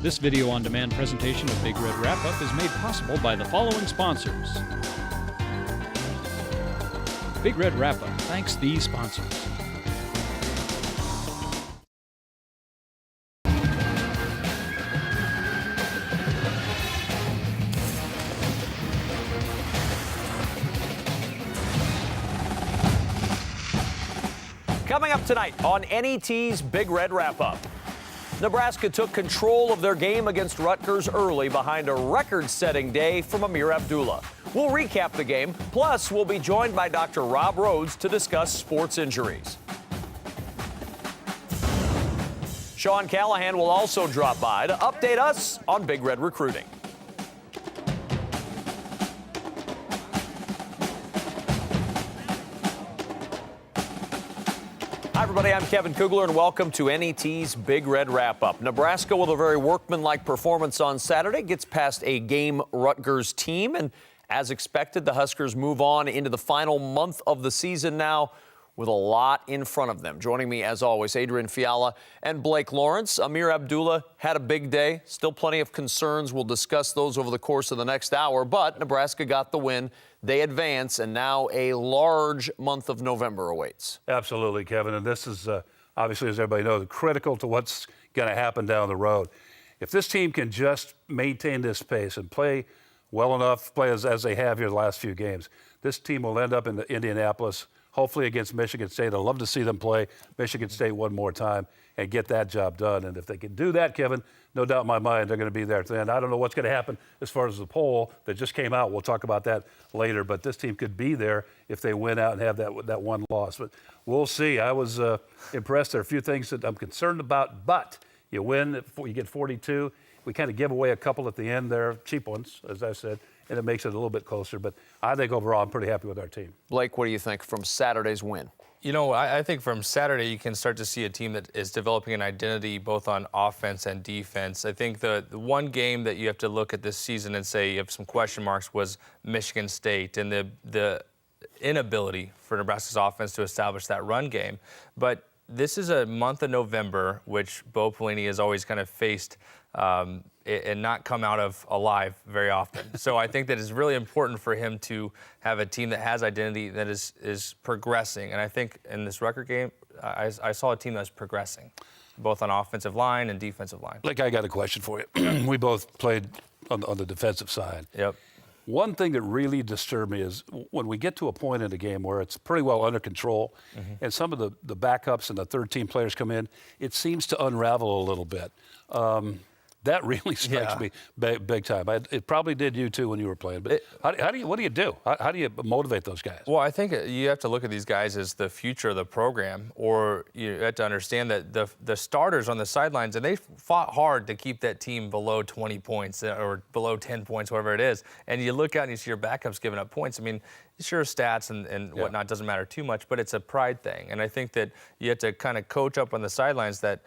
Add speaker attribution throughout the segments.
Speaker 1: This video-on-demand presentation of Big Red Wrap-Up is made possible by the following sponsors. Big Red Wrap-Up thanks these sponsors.
Speaker 2: Coming up tonight on NET's Big Red Wrap-Up. Nebraska took control of their game against Rutgers early behind a record-setting day from Ameer Abdullah. We'll recap the game, plus we'll be joined by Dr. Rob Rhodes to discuss sports injuries. Sean Callahan will also drop by to update us on Big Red recruiting. Hi, everybody. I'm Kevin Kugler, and welcome to NET's Big Red Wrap-Up. Nebraska, with a very workmanlike performance on Saturday, gets past a game Rutgers team. And as expected, the Huskers move on into the final month of the season now with a lot in front of them. Joining me, as always, Adrian Fiala and Blake Lawrence. Ameer Abdullah had a big day. Still plenty of concerns. We'll discuss those over the course of the next hour. But Nebraska got the win. They advance, and now a large month of November awaits.
Speaker 3: Absolutely, Kevin. And this is, obviously, as everybody knows, critical to what's going to happen down the road. If this team can just maintain this pace and play well enough, play as they have here the last few games, this team will end up in Indianapolis, hopefully against Michigan State. I'd love to see them play Michigan State one more time and get that job done. And if they can do that, Kevin, no doubt in my mind they're going to be there at the end. I don't know what's going to happen as far as the poll that just came out. We'll talk about that later. But this team could be there if they win out and have that one loss. But we'll see. I was impressed. There are a few things that I'm concerned about. But you win, you get 42. We kind of give away a couple at the end there, cheap ones, as I said, and it makes it a little bit closer. But I think overall I'm pretty happy with our team.
Speaker 2: Blake, what do you think from Saturday's win?
Speaker 4: You know, I think from Saturday you can start to see a team that is developing an identity both on offense and defense. I think the one game that you have to look at this season and say you have some question marks was Michigan State and the inability for Nebraska's offense to establish that run game. But this is a month of November, which Bo Pelini has always kind of faced and not come out of alive very often. So I think that it's really important for him to have a team that has identity, that is progressing. And I think in this Rutgers game, I saw a team that's progressing, both on offensive line and defensive line.
Speaker 3: Like, I got a question for you. We both played on the defensive side.
Speaker 4: Yep.
Speaker 3: One thing that really disturbed me is when we get to a point in the game where it's pretty well under control and some of the backups and the third-team players come in, it seems to unravel a little bit. That really strikes me big time. It probably did you too when you were playing. But what do you do? How do you motivate those guys?
Speaker 4: Well, I think you have to look at these guys as the future of the program, or you have to understand that the starters on the sidelines, and they fought hard to keep that team below 20 points or below 10 points, whatever it is. And you look out and you see your backups giving up points. I mean, sure, stats and whatnot doesn't matter too much, but it's a pride thing. And I think that you have to kind of coach up on the sidelines that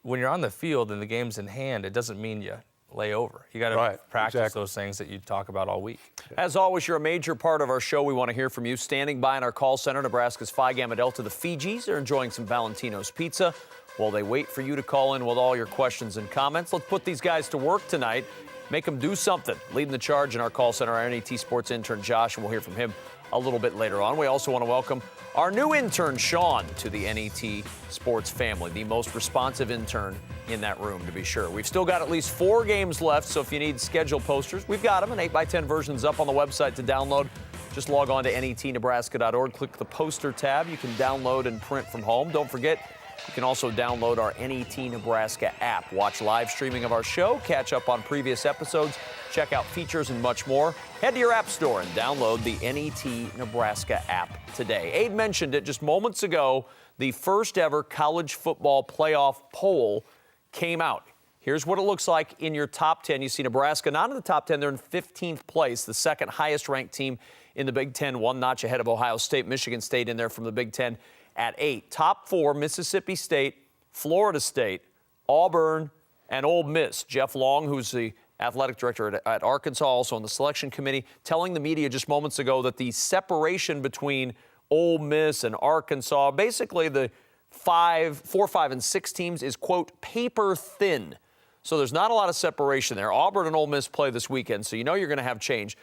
Speaker 4: when you're on the field and the game's in hand, it doesn't mean you lay over. You got to practice those things that you talk about all week.
Speaker 2: As always, you're a major part of our show. We want to hear from you. Standing by in our call center, Nebraska's Phi Gamma Delta, the Fijis. They're enjoying some Valentino's pizza while they wait for you to call in with all your questions and comments. Let's put these guys to work tonight. Make them do something. Leading the charge in our call center, our NET sports intern, Josh, and we'll hear from him a little bit later on. We also want to welcome our new intern, Sean, to the NET sports family, the most responsive intern in that room, to be sure. We've still got at least 4 games left, so if you need schedule posters, we've got them. An 8x10 version's up on the website to download. Just log on to netnebraska.org, click the poster tab. You can download and print from home. Don't forget, you can also download our NET Nebraska app. Watch live streaming of our show, catch up on previous episodes, check out features and much more. Head to your app store and download the NET Nebraska app today. Abe mentioned it just moments ago. The first ever college football playoff poll came out. Here's what it looks like in your top 10. You see Nebraska not in the top 10. They're in 15th place, the second highest ranked team in the Big Ten, one notch ahead of Ohio State. Michigan State in there from the Big Ten at 8. Top 4, Mississippi State, Florida State, Auburn, and Ole Miss. Jeff Long, who's the athletic director at Arkansas, also on the selection committee, telling the media just moments ago that the separation between Ole Miss and Arkansas, basically the 4, 5, and 6 teams is, quote, paper thin. So there's not a lot of separation there. Auburn and Ole Miss play this weekend, so you know you're going to have change.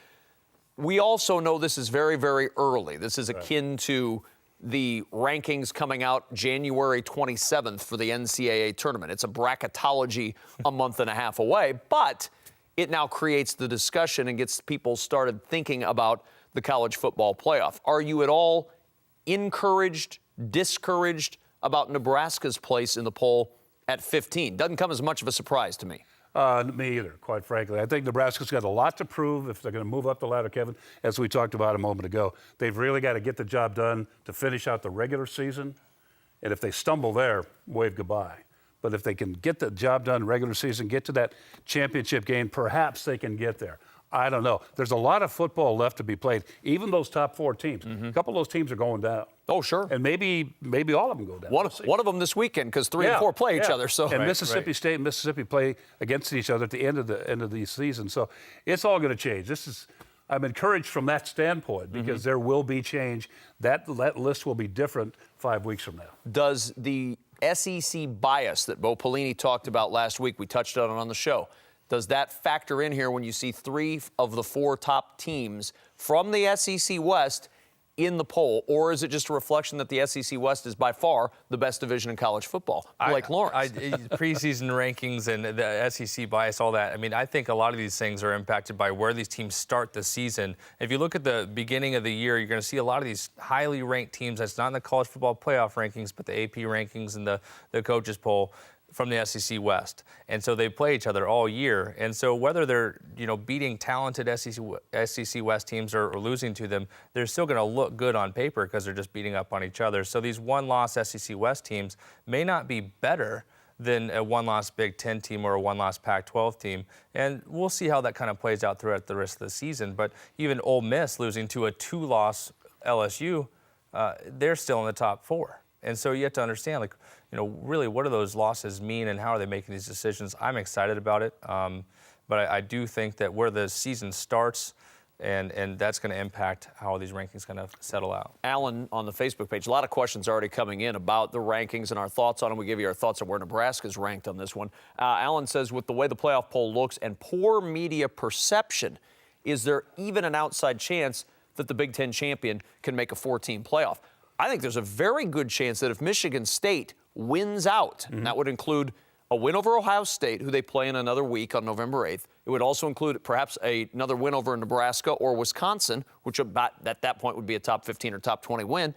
Speaker 2: We also know this is very, very early. This is akin to the rankings coming out January 27th for the NCAA tournament. It's a bracketology a month and a half away, but it now creates the discussion and gets people started thinking about the college football playoff. Are you at all encouraged, discouraged about Nebraska's place in the poll at 15? Doesn't come as much of a surprise to me.
Speaker 3: Me either, quite frankly. I think Nebraska's got a lot to prove if they're going to move up the ladder, Kevin, as we talked about a moment ago. They've really got to get the job done to finish out the regular season. And if they stumble there, wave goodbye. But if they can get the job done regular season, get to that championship game, perhaps they can get there. I don't know. There's a lot of football left to be played, even those top 4 teams. A couple of those teams are going down.
Speaker 2: Oh, sure.
Speaker 3: And maybe all of them go down.
Speaker 2: One of them this weekend, because 3 and 4 play each other. So
Speaker 3: and Mississippi State and Mississippi play against each other at the end of the season. So it's all going to change. I'm encouraged from that standpoint because there will be change. That list will be different 5 weeks from now.
Speaker 2: Does the SEC bias that Bo Pelini talked about last week, we touched on the show, does that factor in here when you see 3 of the 4 top teams from the SEC West in the poll, or is it just a reflection that the SEC West is by far the best division in college football? Blake Lawrence.
Speaker 4: Preseason rankings and the SEC bias, all that. I mean, I think a lot of these things are impacted by where these teams start the season. If you look at the beginning of the year, you're going to see a lot of these highly ranked teams that's not in the college football playoff rankings, but the AP rankings and the coaches poll from the SEC West. And so they play each other all year. And so whether they're, beating talented SEC West teams or losing to them, they're still going to look good on paper because they're just beating up on each other. So these one-loss SEC West teams may not be better than a one-loss Big Ten team or a one-loss Pac-12 team. And we'll see how that kind of plays out throughout the rest of the season. But even Ole Miss losing to a 2-loss LSU, they're still in the top 4. And so you have to understand, really what do those losses mean and how are they making these decisions? I'm excited about it. But I do think that where the season starts, and that's going to impact how these rankings kind of settle out.
Speaker 2: Alan on the Facebook page, a lot of questions already coming in about the rankings and our thoughts on them. We give you our thoughts on where Nebraska's ranked on this one. Alan says, with the way the playoff poll looks and poor media perception, is there even an outside chance that the Big Ten champion can make a 4-team playoff? I think there's a very good chance that if Michigan State wins out, and that would include a win over Ohio State, who they play in another week on November 8th. It would also include perhaps another win over Nebraska or Wisconsin, which at that point would be a top 15 or top 20 win.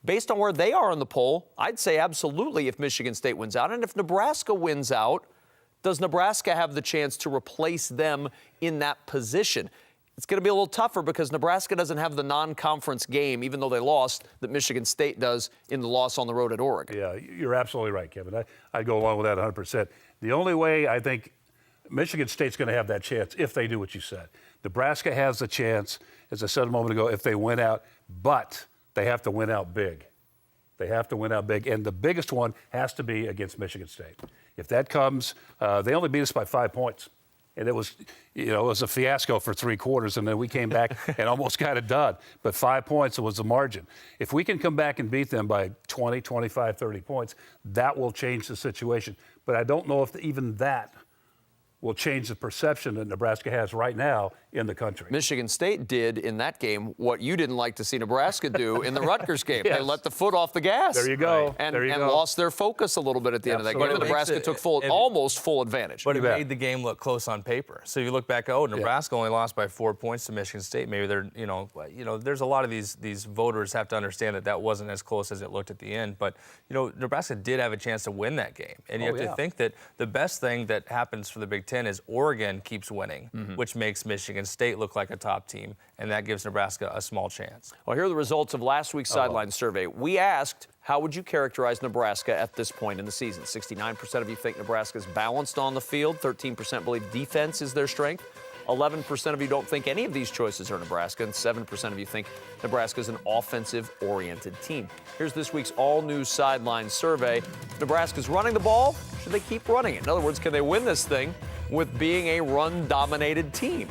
Speaker 2: Based on where they are in the poll, I'd say absolutely if Michigan State wins out. And if Nebraska wins out, does Nebraska have the chance to replace them in that position? It's going to be a little tougher because Nebraska doesn't have the non-conference game, even though they lost, that Michigan State does in the loss on the road at Oregon.
Speaker 3: Yeah, you're absolutely right, Kevin. I'd go along with that 100%. The only way I think Michigan State's going to have that chance if they do what you said. Nebraska has the chance, as I said a moment ago, if they win out, but they have to win out big. They have to win out big, and the biggest one has to be against Michigan State. If that comes, they only beat us by 5 points. And it was, it was a fiasco for 3 quarters, and then we came back and almost got it done. But 5 points was the margin. If we can come back and beat them by 20, 25, 30 points, that will change the situation. But I don't know if even that will change the perception that Nebraska has right now in the country.
Speaker 2: Michigan State did in that game what you didn't like to see Nebraska do in the Rutgers game.
Speaker 3: Yes.
Speaker 2: They let the foot off the gas.
Speaker 3: There you go.
Speaker 2: And
Speaker 3: there you go.
Speaker 2: Lost their focus a little bit at the end of that game.
Speaker 3: Absolutely.
Speaker 2: Nebraska took almost full advantage.
Speaker 4: But it made the game look close on paper. So you look back, Nebraska only lost by 4 points to Michigan State. Maybe they're, there's a lot of these voters have to understand that wasn't as close as it looked at the end. But, Nebraska did have a chance to win that game. And you have to think that the best thing that happens for the Big Ten is Oregon keeps winning, which makes Michigan State look like a top team, and that gives Nebraska a small chance.
Speaker 2: Well, here are the results of last week's sideline survey. We asked, how would you characterize Nebraska at this point in the season? 69% of you think Nebraska's balanced on the field. 13% believe defense is their strength. 11% of you don't think any of these choices are Nebraska, and 7% of you think Nebraska is an offensive-oriented team. Here's this week's all-news sideline survey. If Nebraska's running the ball, should they keep running it? In other words, can they win this thing with being a run-dominated team?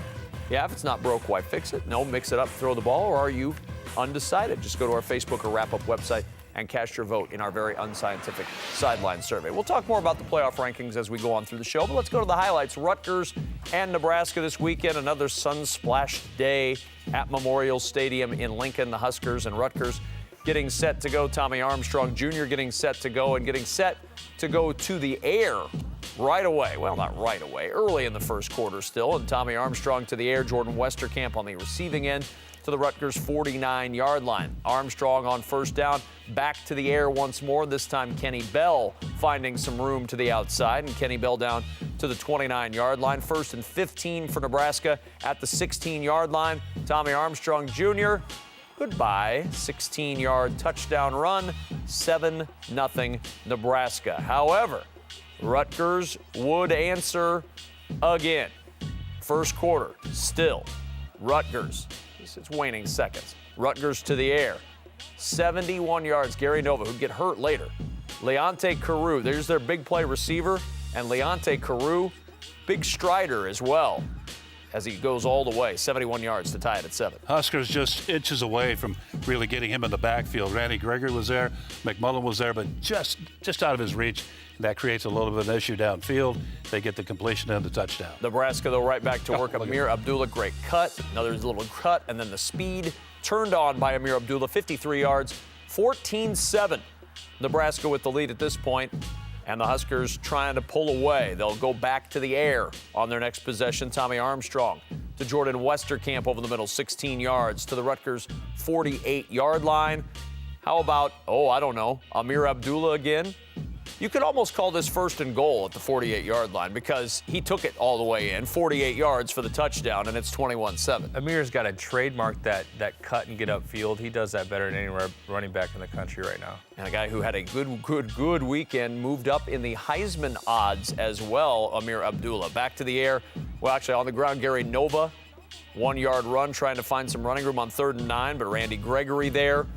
Speaker 2: Yeah, if it's not broke, why fix it? No, mix it up, throw the ball, or are you undecided? Just go to our Facebook or Wrap Up website and cast your vote in our very unscientific sideline survey. We'll talk more about the playoff rankings as we go on through the show, but let's go to the highlights. Rutgers and Nebraska this weekend, another sun-splashed day at Memorial Stadium in Lincoln. The Huskers and Rutgers getting set to go. Tommy Armstrong Jr. getting set to go and getting set to go to the air right away. Well, not right away, early in the first quarter still. And Tommy Armstrong to the air, Jordan Westerkamp on the receiving end to the Rutgers 49-yard line. Armstrong on first down, back to the air once more. This time Kenny Bell finding some room to the outside, and Kenny Bell down to the 29-yard line. First and 15 for Nebraska at the 16-yard line. Tommy Armstrong Jr., goodbye, 16-yard touchdown run, 7-0 Nebraska. However, Rutgers would answer again. First quarter, still Rutgers. It's waning seconds. Rutgers to the air. 71 yards. Gary Nova, who'd get hurt later. Leonte Carew, there's their big play receiver. And Leonte Carew, big strider as well, as he goes all the way. 71 yards to tie it at 7.
Speaker 3: Huskers just inches away from really getting him in the backfield. Randy Gregory was there, McMullen was there, but just out of his reach. That creates a little bit of an issue downfield. They get the completion and the touchdown.
Speaker 2: Nebraska, though, right back to work. Amir Abdullah, great cut. Another little cut, and then the speed turned on by Amir Abdullah, 53 yards, 14-7. Nebraska with the lead at this point, and the Huskers trying to pull away. They'll go back to the air on their next possession. Tommy Armstrong to Jordan Westerkamp over the middle, 16 yards to the Rutgers 48-yard line. How about, I don't know, Amir Abdullah again? You could almost call this first and goal at the 48-yard line because he took it all the way in, 48 yards for the touchdown, and it's 21-7.
Speaker 4: Amir's got to trademark that cut and get upfield. He does that better than any running back in the country right now.
Speaker 2: And a guy who had a good weekend moved up in the Heisman odds as well, Amir Abdullah. Back to the air. Well, actually, on the ground, Gary Nova, 1-yard run, trying to find some running room on 3rd and 9, but Randy Gregory there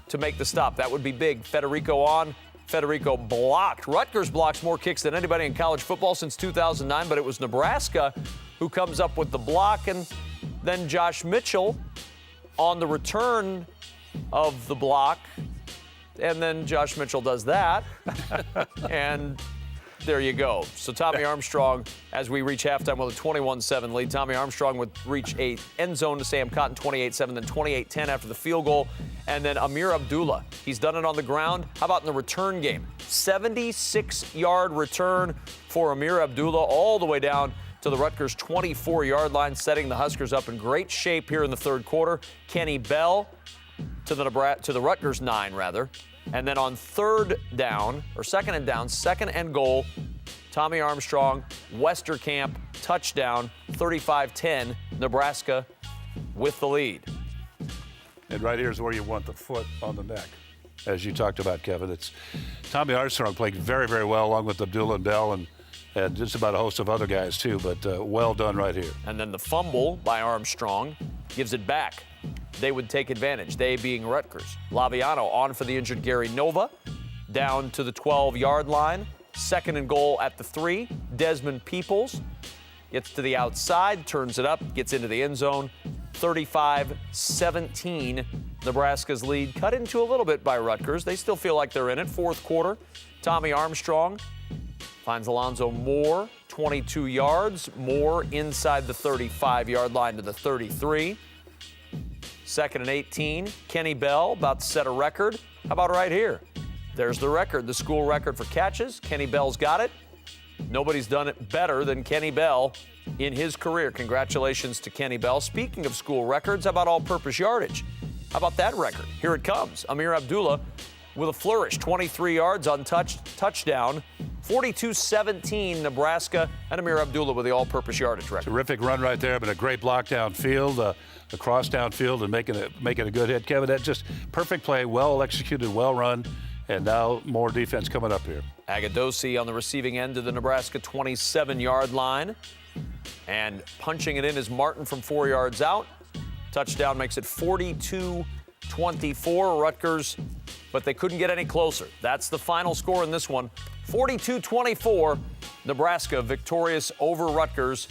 Speaker 2: to make the stop. That would be big. Federico on. Federico blocked. Rutgers blocks more kicks than anybody in college football since 2009, but it was Nebraska who comes up with the block, and then Josh Mitchell on the return of the block, and then Josh Mitchell does that, and there you go. So Tommy Armstrong, as we reach halftime with a 21-7 lead, Tommy Armstrong would reach a end zone to Sam Cotton, 28-7, then 28-10 after the field goal. And then Amir Abdullah, he's done it on the ground. How about in the return game? 76-yard return for Amir Abdullah all the way down to the Rutgers 24-yard line, setting the Huskers up in great shape here in the third quarter. Kenny Bell to the Rutgers 9, rather. And then on second and goal, Tommy Armstrong, Westerkamp, touchdown, 35-10, Nebraska with the lead.
Speaker 3: And right here is where you want the foot on the neck, as you talked about, Kevin. It's Tommy Armstrong played very, very well, along with Abdullah and Bell, and just about a host of other guys, too, but well done right here.
Speaker 2: And then the fumble by Armstrong gives it back. They would take advantage, they being Rutgers. Laviano on for the injured Gary Nova, down to the 12-yard line. Second and goal at the 3. Desmond Peoples gets to the outside, turns it up, gets into the end zone. 35-17, Nebraska's lead cut into a little bit by Rutgers. They still feel like they're in it. Fourth quarter, Tommy Armstrong finds Alonzo Moore, 22 yards. Moore inside the 35-yard line to the 33. Second and 18, Kenny Bell about to set a record. How about right here? There's the record, the school record for catches. Kenny Bell's got it. Nobody's done it better than Kenny Bell in his career. Congratulations to Kenny Bell. Speaking of school records, how about all-purpose yardage? How about that record? Here it comes. Amir Abdullah with a flourish, 23 yards untouched, touchdown. 42-17 Nebraska, and Amir Abdullah with the all-purpose yardage record.
Speaker 3: Terrific run right there, but a great block downfield, across downfield, and making a good hit. Kevin, that just perfect play, well executed, well run, and now more defense coming up here.
Speaker 2: Agadosi on the receiving end of the Nebraska 27-yard line, and punching it in is Martin from 4 yards out. Touchdown makes it 42-24 Rutgers, but they couldn't get any closer. That's the final score in this one. 42-24, Nebraska victorious over Rutgers,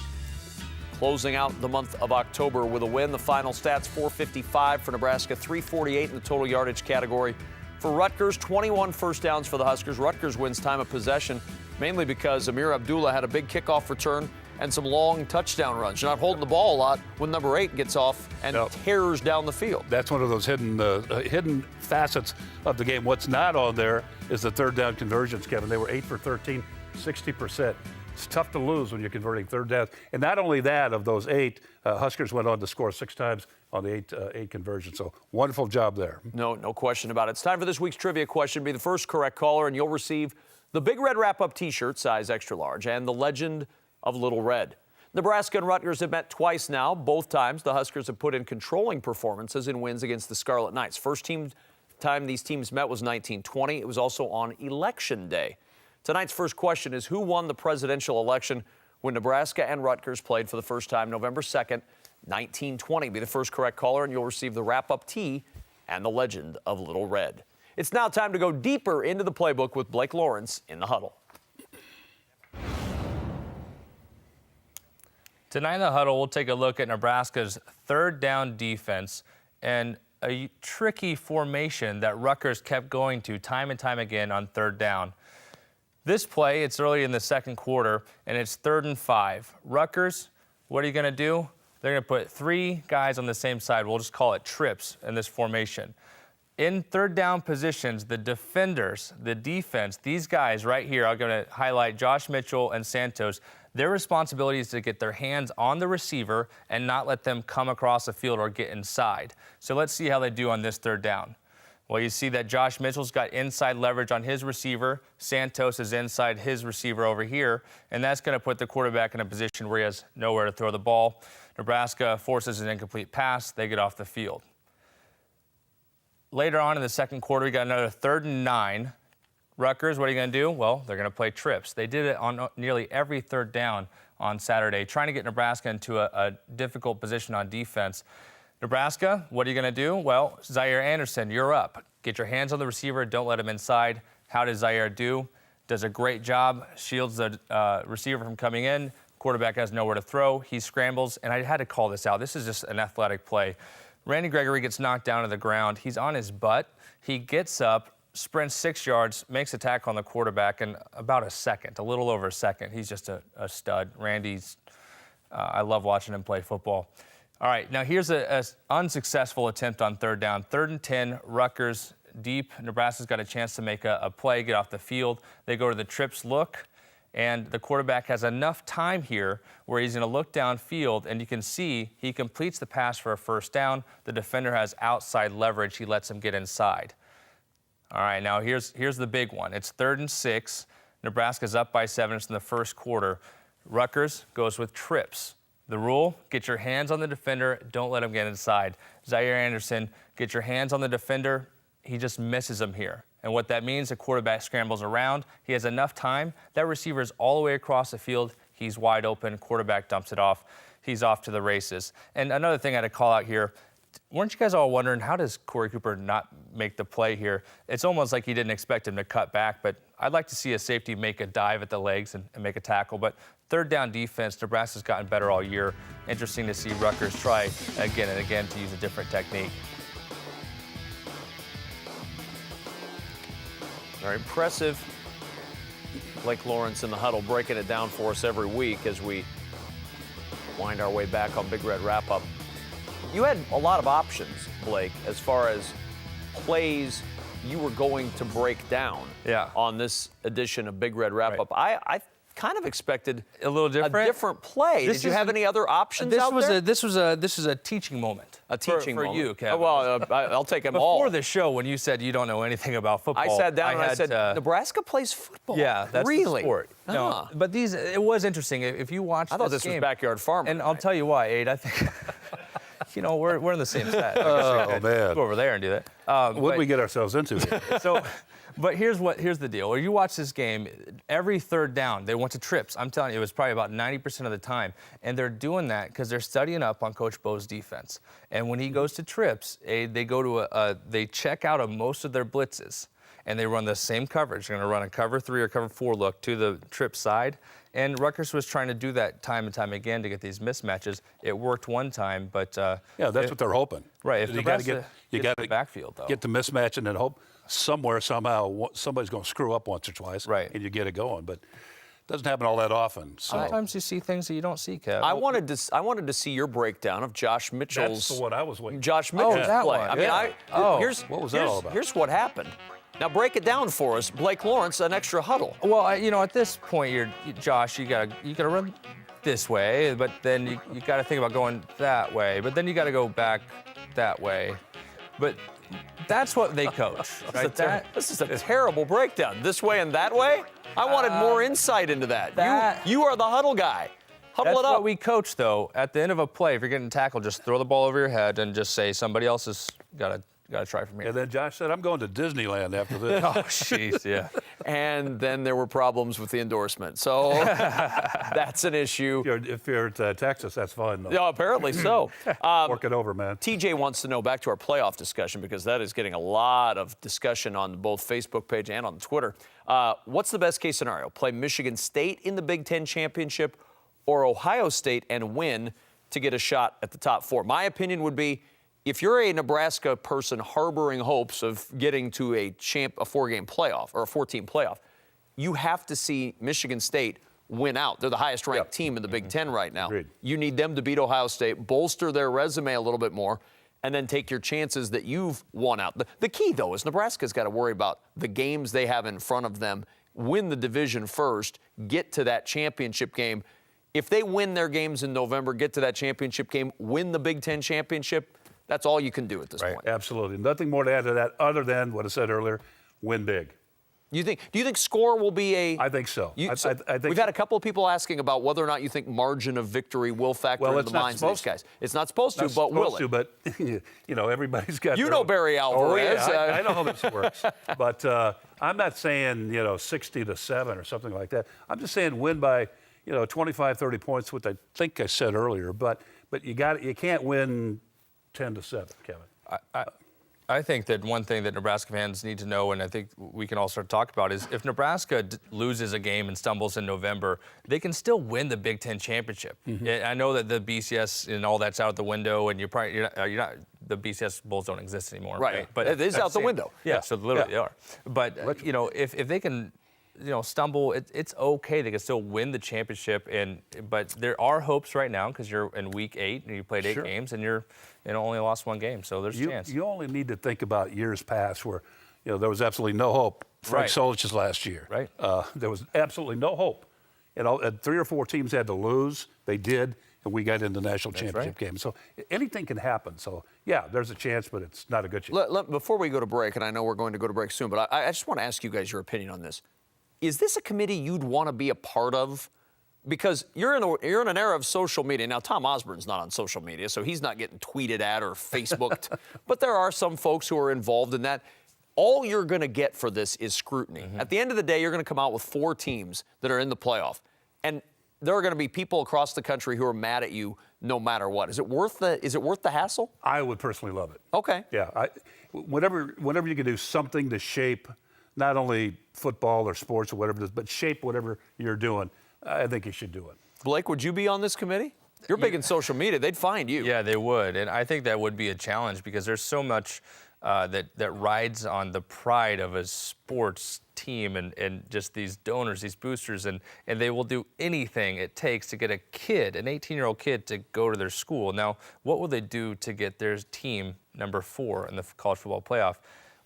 Speaker 2: closing out the month of October with a win. The final stats, 455 for Nebraska, 348 in the total yardage category for Rutgers. 21 first downs for the Huskers. Rutgers wins time of possession, mainly because Amir Abdullah had a big kickoff return and some long touchdown runs. You're not holding the ball a lot when number 8 gets off and tears down the field.
Speaker 3: That's one of those hidden facets of the game. What's not on there is the third down conversions, Kevin. They were 8 for 13, 60%. It's tough to lose when you're converting third downs. And not only that, of those 8, Huskers went on to score 6 times on the 8 conversions. So wonderful job there.
Speaker 2: No question about it. It's time for this week's trivia question. Be the first correct caller, and you'll receive the Big Red Wrap-Up T-shirt, size extra large, and the Legend of Little Red. Nebraska and Rutgers have met twice now. Both times, the Huskers have put in controlling performances in wins against the Scarlet Knights. First time these teams met was 1920. It was also on Election Day. Tonight's first question is, who won the presidential election when Nebraska and Rutgers played for the first time November 2nd, 1920? Be the first correct caller, and you'll receive the Wrap-Up Tee and the Legend of Little Red. It's now time to go deeper into the playbook with Blake Lawrence in the huddle.
Speaker 4: Tonight in the huddle, we'll take a look at Nebraska's third down defense and a tricky formation that Rutgers kept going to time and time again on third down. This play, it's early in the second quarter, and it's 3rd and 5. Rutgers, what are you going to do? They're going to put 3 guys on the same side. We'll just call it trips in this formation. In third down positions, the defenders, the defense, these guys right here, I'm going to highlight Josh Mitchell and Santos. Their responsibility is to get their hands on the receiver and not let them come across the field or get inside. So let's see how they do on this third down. Well, you see that Josh Mitchell's got inside leverage on his receiver. Santos is inside his receiver over here, and that's going to put the quarterback in a position where he has nowhere to throw the ball. Nebraska forces an incomplete pass. They get off the field. Later on in the second quarter, we got another 3rd and 9. Rutgers, what are you going to do? Well, they're going to play trips. They did it on nearly every third down on Saturday, trying to get Nebraska into a difficult position on defense. Nebraska, what are you going to do? Well, Zaire Anderson, you're up. Get your hands on the receiver. Don't let him inside. How does Zaire do? Does a great job. Shields the receiver from coming in. Quarterback has nowhere to throw. He scrambles, and I had to call this out. This is just an athletic play. Randy Gregory gets knocked down to the ground. He's on his butt. He gets up, sprints 6 yards, makes a tackle on the quarterback in about a second, a little over a second. He's just a stud. Randy's, I love watching him play football. All right, now here's an unsuccessful attempt on third down. 3rd and 10, Rutgers deep. Nebraska's got a chance to make a play, get off the field. They go to the trips look, and the quarterback has enough time here where he's going to look downfield, and you can see he completes the pass for a first down. The defender has outside leverage. He lets him get inside. All right, now here's the big one. It's 3rd and 6. Nebraska's up by 7. It's in the first quarter. Rutgers goes with trips. The rule, get your hands on the defender. Don't let him get inside. Zaire Anderson, get your hands on the defender. He just misses him here. And what that means, the quarterback scrambles around. He has enough time. That receiver is all the way across the field. He's wide open. Quarterback dumps it off. He's off to the races. And another thing I had to call out here, weren't you guys all wondering, how does Corey Cooper not make the play here? It's almost like he didn't expect him to cut back, but I'd like to see a safety make a dive at the legs and make a tackle. But third down defense, Nebraska's gotten better all year. Interesting to see Rutgers try again and again to use a different technique.
Speaker 2: Very impressive. Blake Lawrence in the huddle, breaking it down for us every week as we wind our way back on Big Red Wrap-Up. You had a lot of options, Blake, as far as plays you were going to break down on this edition of Big Red Wrap-Up. Right. I kind of expected
Speaker 4: a little different.
Speaker 2: A different play. Did you have any other options out there?
Speaker 4: This was a teaching moment.
Speaker 2: A teaching moment
Speaker 4: for you, Kevin.
Speaker 2: Well, I'll take them all.
Speaker 4: Before the show, when you said you don't know anything about football,
Speaker 2: I sat down and I said, Nebraska plays football.
Speaker 4: Yeah, that's
Speaker 2: really
Speaker 4: the sport. No, but it was interesting. If you watched
Speaker 2: I thought this was Backyard Farmer.
Speaker 4: And I'll tell you why, Aid. I think. We're in the same set.
Speaker 3: Oh, man.
Speaker 4: Go over there and do that.
Speaker 3: What did we get ourselves into here?
Speaker 4: But here's the deal. When you watch this game, every third down, they went to trips. I'm telling you, it was probably about 90% of the time. And they're doing that because they're studying up on Coach Bo's defense. And when he goes to trips, they go to they check out of most of their blitzes. and they run the same coverage. They're going to run a cover 3 or cover 4 look to the trip side. And Rutgers was trying to do that time and time again to get these mismatches. It worked one time, but
Speaker 3: yeah, that's what they're hoping.
Speaker 4: Right. If
Speaker 3: you got to get
Speaker 4: the backfield though.
Speaker 3: Get the mismatch and then hope somewhere somehow somebody's going to screw up once or twice,
Speaker 4: right,
Speaker 3: and you get it going. But it doesn't happen all that often. So.
Speaker 4: Sometimes you see things that you don't see, Kev.
Speaker 2: I wanted to see your breakdown of Josh Mitchell's.
Speaker 3: That's the one I was waiting.
Speaker 2: Josh Mitchell's
Speaker 4: that
Speaker 2: play.
Speaker 4: one,
Speaker 2: I mean,
Speaker 4: yeah.
Speaker 3: What was that all about?
Speaker 2: Here's what happened. Now break it down for us. Blake Lawrence, an extra huddle.
Speaker 4: Well, at this point, Josh, you gotta run this way, but then you gotta think about going that way, but then you gotta go back that way. But that's what they coach, right?
Speaker 2: This is a terrible breakdown. This way and that way? I wanted more insight into that. You are the huddle guy. Huddle
Speaker 4: That's
Speaker 2: it up.
Speaker 4: what we coach, though. At the end of a play, if you're getting tackled, just throw the ball over your head and just say somebody else has got to try from here.
Speaker 3: And then Josh said, I'm going to Disneyland after this.
Speaker 4: Oh, jeez, yeah.
Speaker 2: And then there were problems with the endorsement. So that's an issue.
Speaker 3: If you're at Texas, that's fine, though.
Speaker 2: Yeah, apparently so.
Speaker 3: Work it over, man.
Speaker 2: TJ wants to know, back to our playoff discussion, because that is getting a lot of discussion on both Facebook page and on Twitter. What's the best case scenario? Play Michigan State in the Big Ten championship or Ohio State and win to get a shot at the top 4? My opinion would be, if you're a Nebraska person harboring hopes of getting to a 4-game playoff or a 14 playoff, you have to see Michigan State win out. They're the highest ranked team in the Big Ten right now.
Speaker 3: Agreed.
Speaker 2: You need them to beat Ohio State, bolster their resume a little bit more, and then take your chances that you've won out. The key, though, is Nebraska's got to worry about the games they have in front of them, win the division first, get to that championship game. If they win their games in November, get to that championship game, win the Big Ten championship, that's all you can do at this point.
Speaker 3: Absolutely. Nothing more to add to that other than what I said earlier, win big.
Speaker 2: Do you think score will be a...
Speaker 3: I think so. I think
Speaker 2: we've had a couple of people asking about whether or not you think margin of victory will factor into the minds of these guys. It's not supposed to, but will it?
Speaker 3: But, everybody's got
Speaker 2: You know Barry Alvarez.
Speaker 3: Oh, yeah, I know how this works. But I'm not saying, 60-7 or something like that. I'm just saying win by, 25, 30 points, which I think I said earlier. But you can't win 10-7, Kevin.
Speaker 4: I think that one thing that Nebraska fans need to know, and I think we can all start to talk about, is if Nebraska loses a game and stumbles in November, they can still win the Big Ten championship. Mm-hmm. I know that the BCS and all that's out the window, and you're not the BCS Bulls don't exist anymore.
Speaker 2: Right.
Speaker 4: But
Speaker 2: it is out the window.
Speaker 4: Yeah, so literally they are. But if they can stumble, it's okay. They can still win the championship, but there are hopes right now because you're in week 8 and you played 8 games and you're only lost 1 game, so there's a chance. You
Speaker 3: only need to think about years past where there was absolutely no hope. Frank Solich's last year,
Speaker 4: right?
Speaker 3: There was absolutely no hope. 3 or 4 teams had to lose. They did, and we got into the national championship game. So anything can happen. So yeah, there's a chance, but it's not a good chance.
Speaker 2: Before we go to break, and I know we're going to go to break soon, but I just want to ask you guys your opinion on this. Is this a committee you'd want to be a part of? Because you're in an era of social media. Now, Tom Osborne's not on social media, so he's not getting tweeted at or Facebooked. But there are some folks who are involved in that. All you're going to get for this is scrutiny. Mm-hmm. At the end of the day, you're going to come out with 4 teams that are in the playoff. And there are going to be people across the country who are mad at you no matter what. Is it worth the hassle?
Speaker 3: I would personally love it.
Speaker 2: Okay.
Speaker 3: Yeah. Whenever you can do something to shape not only football or sports or whatever it is, but shape whatever you're doing, I think you should do it.
Speaker 2: Blake, would you be on this committee? You're big in social media. They'd find you.
Speaker 4: Yeah, they would. And I think that would be a challenge because there's so much that rides on the pride of a sports team and just these donors, these boosters, and they will do anything it takes to get an 18-year-old kid to go to their school. Now, what will they do to get their team number 4 in the college football playoff?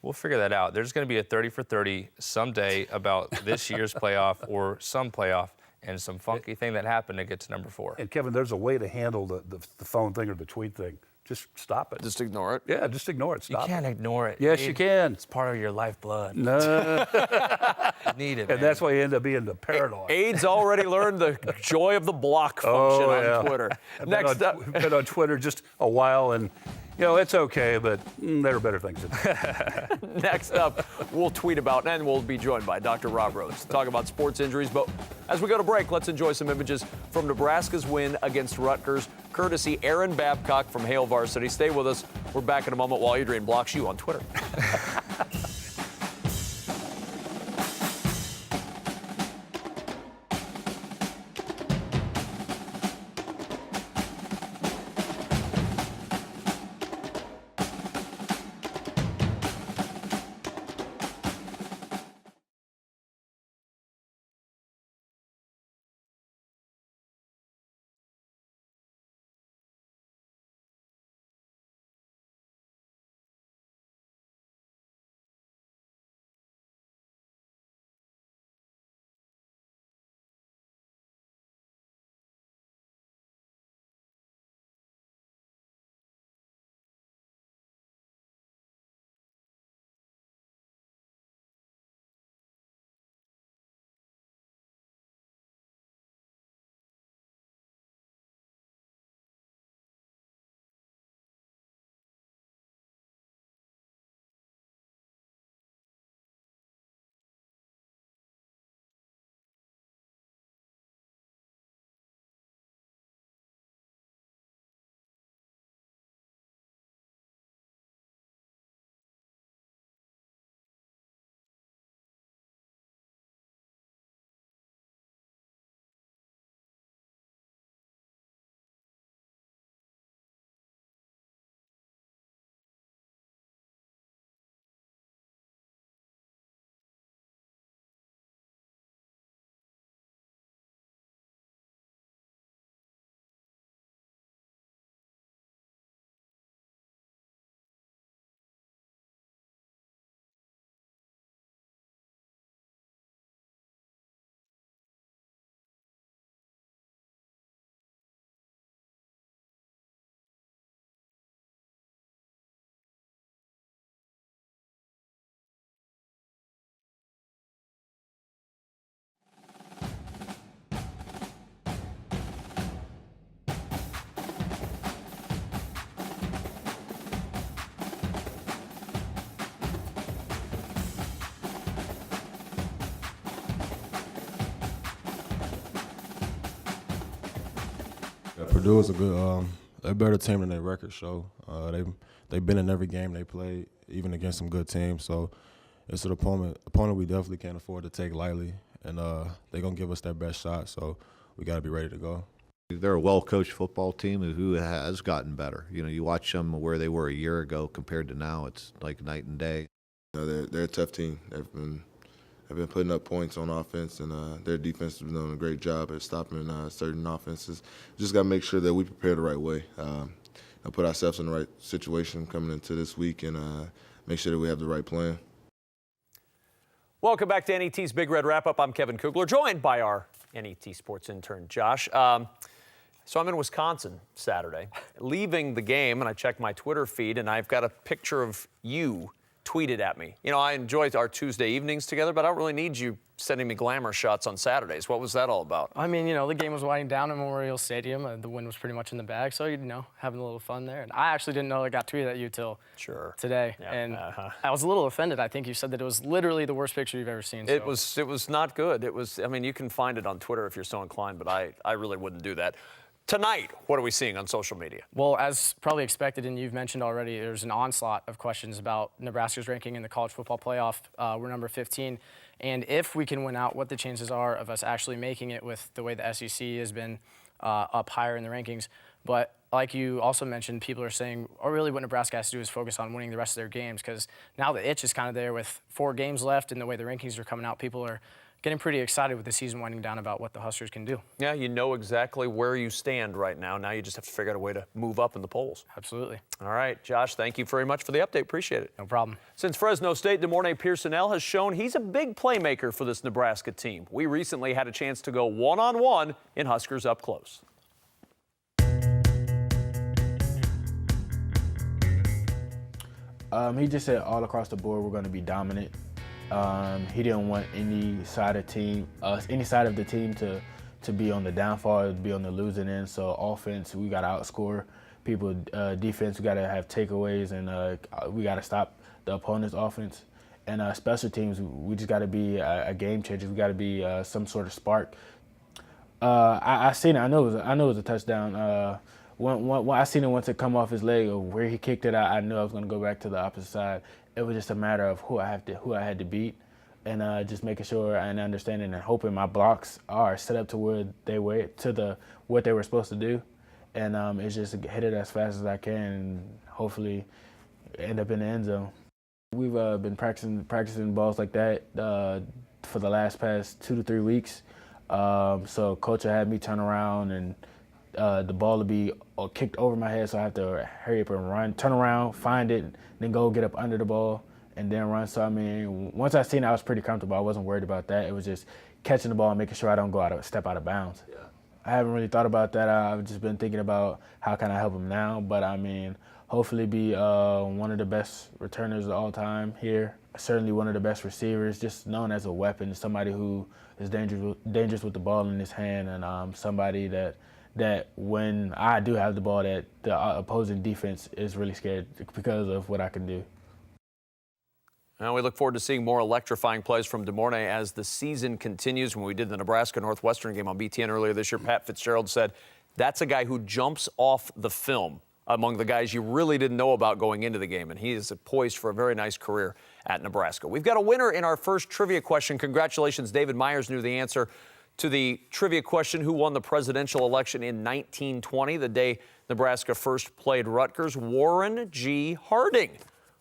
Speaker 4: We'll figure that out. There's going to be a 30 for 30 someday about this year's playoff or some playoff and some funky thing that happened to get to number 4.
Speaker 3: And Kevin, there's a way to handle the phone thing or the tweet thing. Just stop it.
Speaker 2: Just ignore it?
Speaker 3: Yeah, just ignore it. Stop
Speaker 4: You can't ignore it.
Speaker 3: Yes, you can.
Speaker 4: It's part of your lifeblood.
Speaker 3: No.
Speaker 4: You need it,
Speaker 3: And that's why you end up being the paranoid.
Speaker 2: Aide's already learned the joy of the block function on Twitter.
Speaker 3: Next up. Been on Twitter just a while, and it's okay, but there are better things to do.
Speaker 2: Next up, we'll tweet about, and we'll be joined by Dr. Rob Rhodes to talk about sports injuries. But as we go to break, let's enjoy some images from Nebraska's win against Rutgers, courtesy Aaron Babcock from Hale Varsity. Stay with us. We're back in a moment while Adrian blocks you on Twitter.
Speaker 5: Yeah, Purdue is a good, they're a better team than their record show. They've been in every game they played, even against some good teams. So it's an opponent we definitely can't afford to take lightly, and they're gonna give us their best shot. So we got to be ready to go.
Speaker 6: They're a well-coached football team who has gotten better. You know, you watch them where they were a year ago compared to now. It's like night and day.
Speaker 7: You know, they're a tough team. They've been putting up points on offense, and their defense has been doing a great job at stopping certain offenses. Just got to make sure that we prepare the right way, and put ourselves in the right situation coming into this week, and make sure that we have the right plan.
Speaker 2: Welcome back to NET's Big Red Wrap-Up. I'm Kevin Kugler, joined by our NET sports intern, Josh. So I'm in Wisconsin Saturday, leaving the game, and I checked my Twitter feed, and I've got a picture of you tweeted at me. You know, I enjoy our Tuesday evenings together, but I don't really need you sending me glamour shots on Saturdays. What was that all about?
Speaker 8: I mean, you know, the game was winding down at Memorial Stadium. The wind was pretty much in the bag, so, you know, having a little fun there. And I actually didn't know it got tweeted at you till today.
Speaker 2: Yeah.
Speaker 8: And I was a little offended. I think you said that it was literally the worst picture you've ever seen.
Speaker 2: It was not good. It was, I mean, you can find it on Twitter if you're so inclined, but I really wouldn't do that. Tonight, what are we seeing on social media?
Speaker 8: Well, as probably expected, and you've mentioned already, there's an onslaught of questions about Nebraska's ranking in the college football playoff. We're number 15. And if we can win out, what the chances are of us actually making it with the way the SEC has been up higher in the rankings. But like you also mentioned, people are saying, oh, really what Nebraska has to do is focus on winning the rest of their games, because now the itch is kind of there with 4 games left, and the way the rankings are coming out, people are getting pretty excited with the season winding down about what the Huskers can do.
Speaker 2: Yeah, you know exactly where you stand right now. Now you just have to figure out a way to move up in the polls.
Speaker 8: Absolutely.
Speaker 2: All right, Josh, thank you very much for the update. Appreciate it.
Speaker 8: No problem.
Speaker 2: Since Fresno State, DeMornay Pearsonell has shown he's a big playmaker for this Nebraska team. We recently had a chance to go one-on-one in Huskers Up Close.
Speaker 9: He just said all across the board we're going to be dominant. He didn't want any side of the team to be on the downfall, to be on the losing end. So offense, we got to outscore people. Defense, we got to have takeaways, and we got to stop the opponent's offense. And special teams, we just got to be a game changer. We got to be some sort of spark. I seen it. I know it was a touchdown. When I seen it once it come off his leg or where he kicked it, I knew I was going to go back to the opposite side. It was just a matter of who I had to beat, and just making sure and understanding and hoping my blocks are set up to where they were what they were supposed to do, and it's just hit it as fast as I can and hopefully end up in the end zone. We've been practicing balls like that for the past 2 to 3 weeks. So coach had me turn around and the ball will be kicked over my head, so I have to hurry up and run, turn around, find it, then go get up under the ball, and then run. So, I mean, once I seen it, I was pretty comfortable. I wasn't worried about that. It was just catching the ball and making sure I don't step out of bounds. Yeah. I haven't really thought about that. I've just been thinking about how can I help him now. But, I mean, hopefully be one of the best returners of all time here. Certainly one of the best receivers, just known as a weapon, somebody who is dangerous with the ball in his hand, and somebody that when I do have the ball, that the opposing defense is really scared because of what I can do.
Speaker 2: And we look forward to seeing more electrifying plays from DeMornay as the season continues. When we did the Nebraska-Northwestern game on BTN earlier this year, Pat Fitzgerald said that's a guy who jumps off the film among the guys you really didn't know about going into the game, and he is poised for a very nice career at Nebraska. We've got a winner in our first trivia question. Congratulations, David Myers knew the answer to the trivia question, who won the presidential election in 1920, the day Nebraska first played Rutgers. Warren G. Harding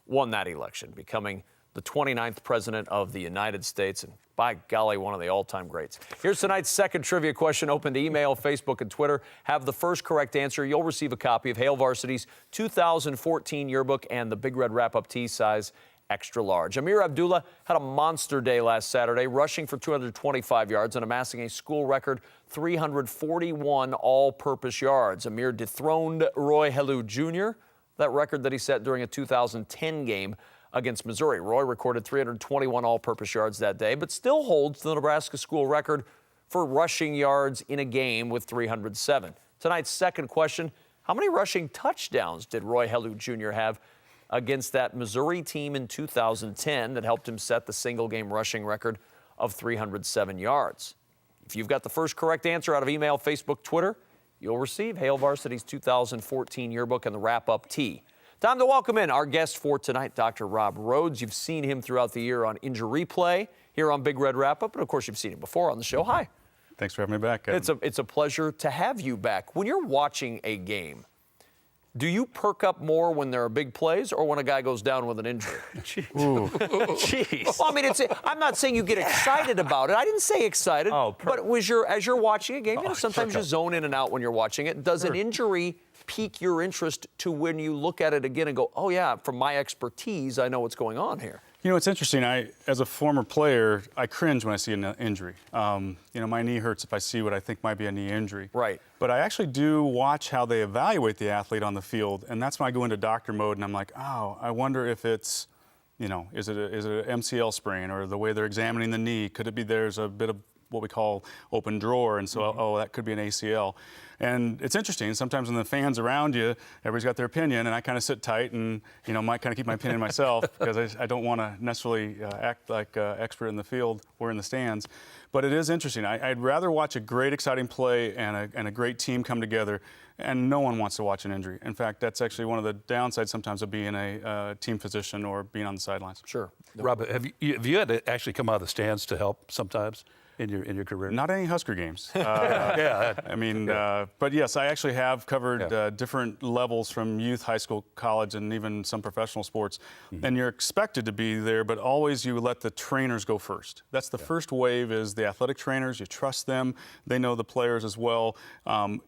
Speaker 2: won that election, becoming the 29th president of the United States, and by golly, one of the all-time greats. Here's tonight's second trivia question, open to email, Facebook, and Twitter. Have the first correct answer, you'll receive a copy of Hale Varsity's 2014 yearbook and the Big Red Wrap-Up T-size extra large. Amir Abdullah had a monster day last Saturday, rushing for 225 yards and amassing a school record 341 all-purpose yards. Amir dethroned Roy Helu Jr., that record that he set during a 2010 game against Missouri. Roy recorded 321 all-purpose yards that day, but still holds the Nebraska school record for rushing yards in a game with 307. Tonight's second question, how many rushing touchdowns did Roy Helu Jr. have against that Missouri team in 2010 that helped him set the single-game rushing record of 307 yards? If you've got the first correct answer out of email, Facebook, Twitter, you'll receive Hail Varsity's 2014 yearbook and the wrap-up tee. Time to welcome in our guest for tonight, Dr. Rob Rhodes. You've seen him throughout the year on Injury Replay here on Big Red Wrap-Up, and of course you've seen him before on the show. Hi.
Speaker 10: Thanks for having me back, Kevin.
Speaker 2: It's a pleasure to have you back. When you're watching a game, do you perk up more when there are big plays or when a guy goes down with an injury?
Speaker 10: Jeez.
Speaker 2: Well, I mean, I'm not saying you get excited about it. I didn't say excited. But as you're watching a game, sometimes you zone in and out when you're watching it. Does an injury pique your interest to when you look at it again and go, oh, yeah, from my expertise, I know what's going on here?
Speaker 10: You know, it's interesting. As a former player, I cringe when I see an injury. My knee hurts if I see what I think might be a knee injury.
Speaker 2: Right.
Speaker 10: But I actually do watch how they evaluate the athlete on the field, and that's when I go into doctor mode and I'm like, oh, I wonder if it's, is it an MCL sprain or the way they're examining the knee? Could it be there's a bit of what we call open drawer, and so, that could be an ACL. And it's interesting. Sometimes when the fans around you, everybody's got their opinion, and I kind of sit tight and, might kind of keep my opinion myself because I don't want to necessarily act like an expert in the field or in the stands. But it is interesting. I'd rather watch a great, exciting play and a great team come together, and no one wants to watch an injury. In fact, that's actually one of the downsides sometimes of being a team physician or being on the sidelines.
Speaker 2: Sure.
Speaker 3: Rob, have you had to actually come out of the stands to help sometimes in your career?
Speaker 10: Not any Husker games.
Speaker 3: Yeah.
Speaker 10: But yes, I actually have covered different levels from youth, high school, college, and even some professional sports. And you're expected to be there, but always you let the trainers go first. That's the first wave is the athletic trainers. You trust them. They know the players as well.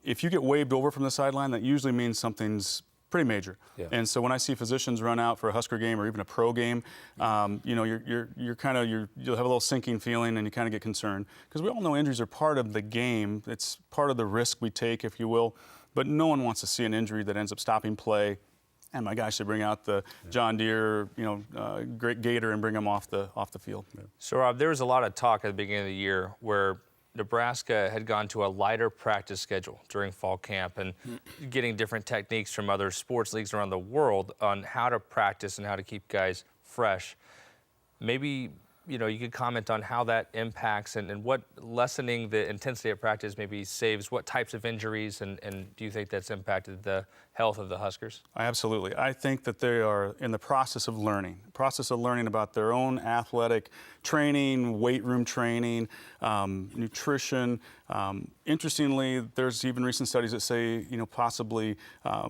Speaker 10: If you get waved over from the sideline, that usually means something's pretty major.
Speaker 3: Yeah.
Speaker 10: And so when I see physicians run out for a Husker game or even a pro game, you'll have a little sinking feeling and you kind of get concerned because we all know injuries are part of the game. It's part of the risk we take, if you will. But no one wants to see an injury that ends up stopping play. And my guy should bring out the John Deere, great gator and bring him off the field. Yeah.
Speaker 4: So, Rob, there was a lot of talk at the beginning of the year where Nebraska had gone to a lighter practice schedule during fall camp and getting different techniques from other sports leagues around the world on how to practice and how to keep guys fresh. Maybe, you could comment on how that impacts and what lessening the intensity of practice maybe saves what types of injuries and do you think that's impacted the health of the Huskers?
Speaker 10: Absolutely. I think that they are in the process of learning about their own athletic training, weight room training, nutrition. Interestingly, there's even recent studies that say, possibly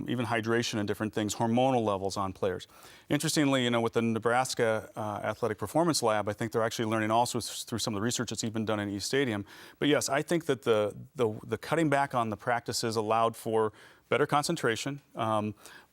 Speaker 10: even hydration and different things, hormonal levels on players. Interestingly, with the Nebraska Athletic Performance Lab, I think they're actually learning also through some of the research that's even done in East Stadium. But yes, I think that the cutting back on the practices allowed for better concentration,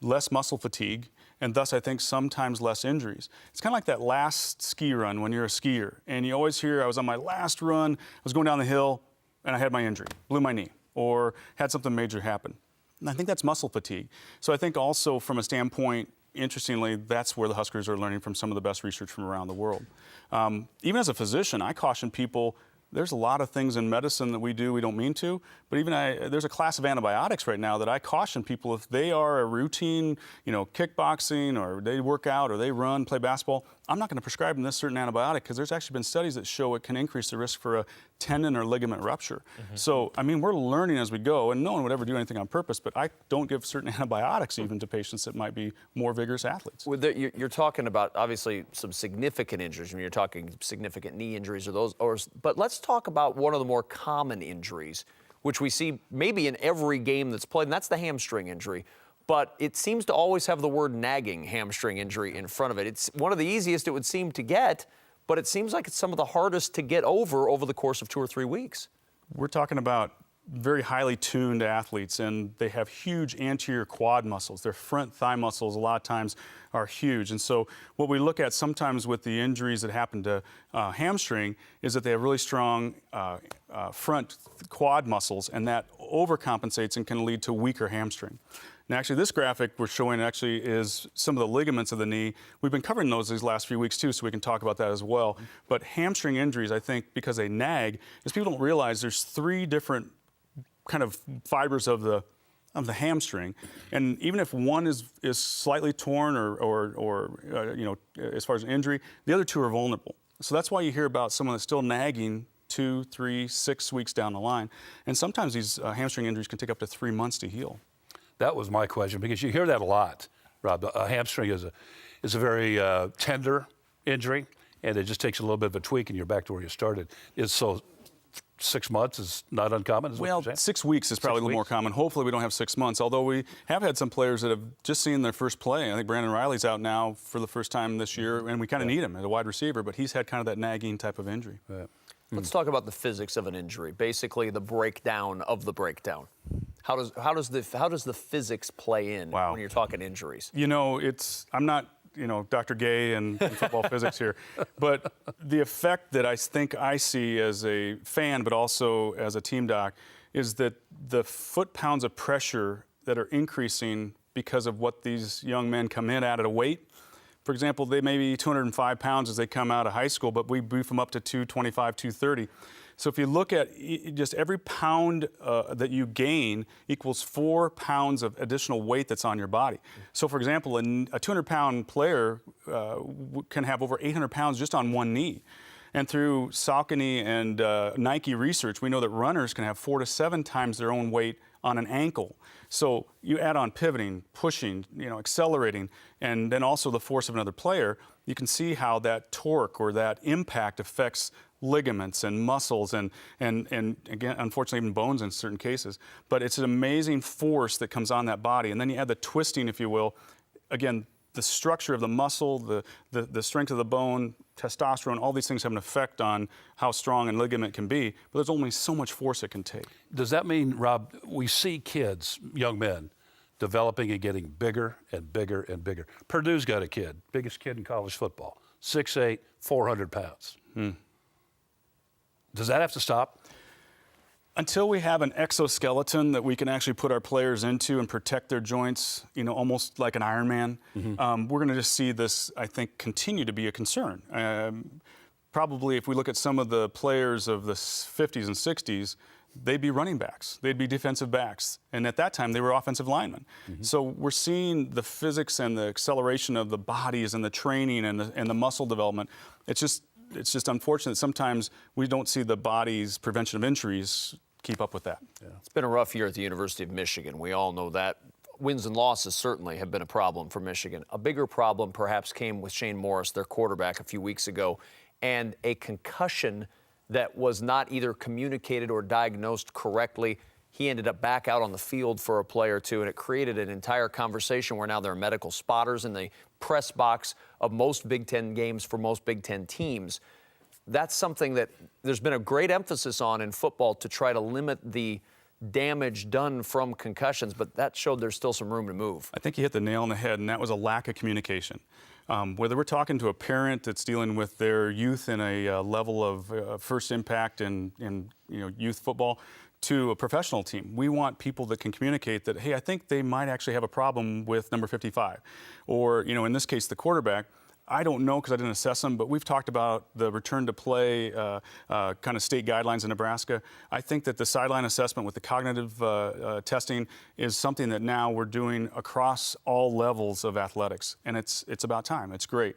Speaker 10: less muscle fatigue, and thus I think sometimes less injuries. It's kind of like that last ski run when you're a skier, and you always hear, I was on my last run, I was going down the hill, and I had my injury, blew my knee, or had something major happen. And I think that's muscle fatigue. So I think also from a standpoint, interestingly, that's where the Huskers are learning from some of the best research from around the world. Even as a physician, I caution people, there's a lot of things in medicine that we do we don't mean to, but even there's a class of antibiotics right now that I caution people if they are a routine, kickboxing or they work out or they run, play basketball, I'm not going to prescribe them this certain antibiotic because there's actually been studies that show it can increase the risk for a tendon or ligament rupture. So, we're learning as we go, and no one would ever do anything on purpose, but I don't give certain antibiotics even to patients that might be more vigorous athletes.
Speaker 2: You're talking about, obviously, some significant injuries. You're talking significant knee injuries but let's talk about one of the more common injuries, which we see maybe in every game that's played, and that's the hamstring injury. But it seems to always have the word nagging hamstring injury in front of it. It's one of the easiest it would seem to get, but it seems like it's some of the hardest to get over the course of 2 or 3 weeks.
Speaker 10: We're talking about very highly tuned athletes, and they have huge anterior quad muscles. Their front thigh muscles a lot of times are huge. And so what we look at sometimes with the injuries that happen to hamstring is that they have really strong front quad muscles, and that overcompensates and can lead to weaker hamstring. Now, actually, this graphic we're showing actually is some of the ligaments of the knee. We've been covering those these last few weeks, too, so we can talk about that as well. But hamstring injuries, I think, because they nag, is people don't realize there's 3 different kind of fibers of the hamstring, and even if one is slightly torn or as far as injury, the other 2 are vulnerable. So that's why you hear about someone that's still nagging 2, 3, 6 weeks down the line. And sometimes these hamstring injuries can take up to 3 months to heal.
Speaker 3: That was my question, because you hear that a lot, Rob. A hamstring is a very tender injury, and it just takes a little bit of a tweak and you're back to where you started. So 6 months is not uncommon? Is
Speaker 10: Well, 6 weeks is probably a little more common. Hopefully we don't have 6 months, although we have had some players that have just seen their first play. I think Brandon Riley's out now for the first time this year, and we kind of need him as a wide receiver, but he's had kind of that nagging type of injury.
Speaker 3: Yeah.
Speaker 2: Let's talk about the physics of an injury, basically the breakdown of the breakdown. How does the physics play in when you're talking injuries?
Speaker 10: You know, I'm not, Dr. Gay and football physics here, but the effect that I think I see as a fan, but also as a team doc, is that the foot-pounds of pressure that are increasing because of what these young men come in at a weight. For example, they may be 205 pounds as they come out of high school, but we beef them up to 225, 230. So if you look at just every pound that you gain equals 4 pounds of additional weight that's on your body. So for example, a 200-pound player can have over 800 pounds just on one knee. And through Saucony and Nike research, we know that runners can have 4 to 7 times their own weight on an ankle. So you add on pivoting, pushing, accelerating, and then also the force of another player, you can see how that torque or that impact affects ligaments and muscles and again, unfortunately, even bones in certain cases. But it's an amazing force that comes on that body. And then you add the twisting, if you will. Again, the structure of the muscle, the strength of the bone, testosterone, all these things have an effect on how strong a ligament can be, but there's only so much force it can take.
Speaker 3: Does that mean, Rob, we see kids, young men, developing and getting bigger and bigger and bigger? Purdue's got a kid, biggest kid in college football, 6'8", 400 pounds. Does that have to stop?
Speaker 10: Until we have an exoskeleton that we can actually put our players into and protect their joints, almost like an Iron Man, we're going to just see this, I think, continue to be a concern. Probably if we look at some of the players of the 50s and 60s, they'd be running backs. They'd be defensive backs. And at that time, they were offensive linemen. So we're seeing the physics and the acceleration of the bodies and the training and the muscle development. It's just unfortunate sometimes we don't see the body's prevention of injuries keep up with that.
Speaker 2: Yeah. It's been a rough year at the University of Michigan. We all know that. Wins and losses certainly have been a problem for Michigan. A bigger problem perhaps came with Shane Morris, their quarterback, a few weeks ago, and a concussion that was not either communicated or diagnosed correctly. He ended up back out on the field for a play or two, and it created an entire conversation where now there are medical spotters in the press box of most Big Ten games for most Big Ten teams. That's something that there's been a great emphasis on in football to try to limit the damage done from concussions, but that showed there's still some room to move.
Speaker 10: I think you hit the nail on the head, and that was a lack of communication. Whether we're talking to a parent that's dealing with their youth in a level of first impact in youth football, to a professional team, we want people that can communicate that, hey, I think they might actually have a problem with number 55. Or, in this case, the quarterback. I don't know because I didn't assess them, but we've talked about the return to play kind of state guidelines in Nebraska. I think that the sideline assessment with the cognitive testing is something that now we're doing across all levels of athletics, and it's about time. It's great.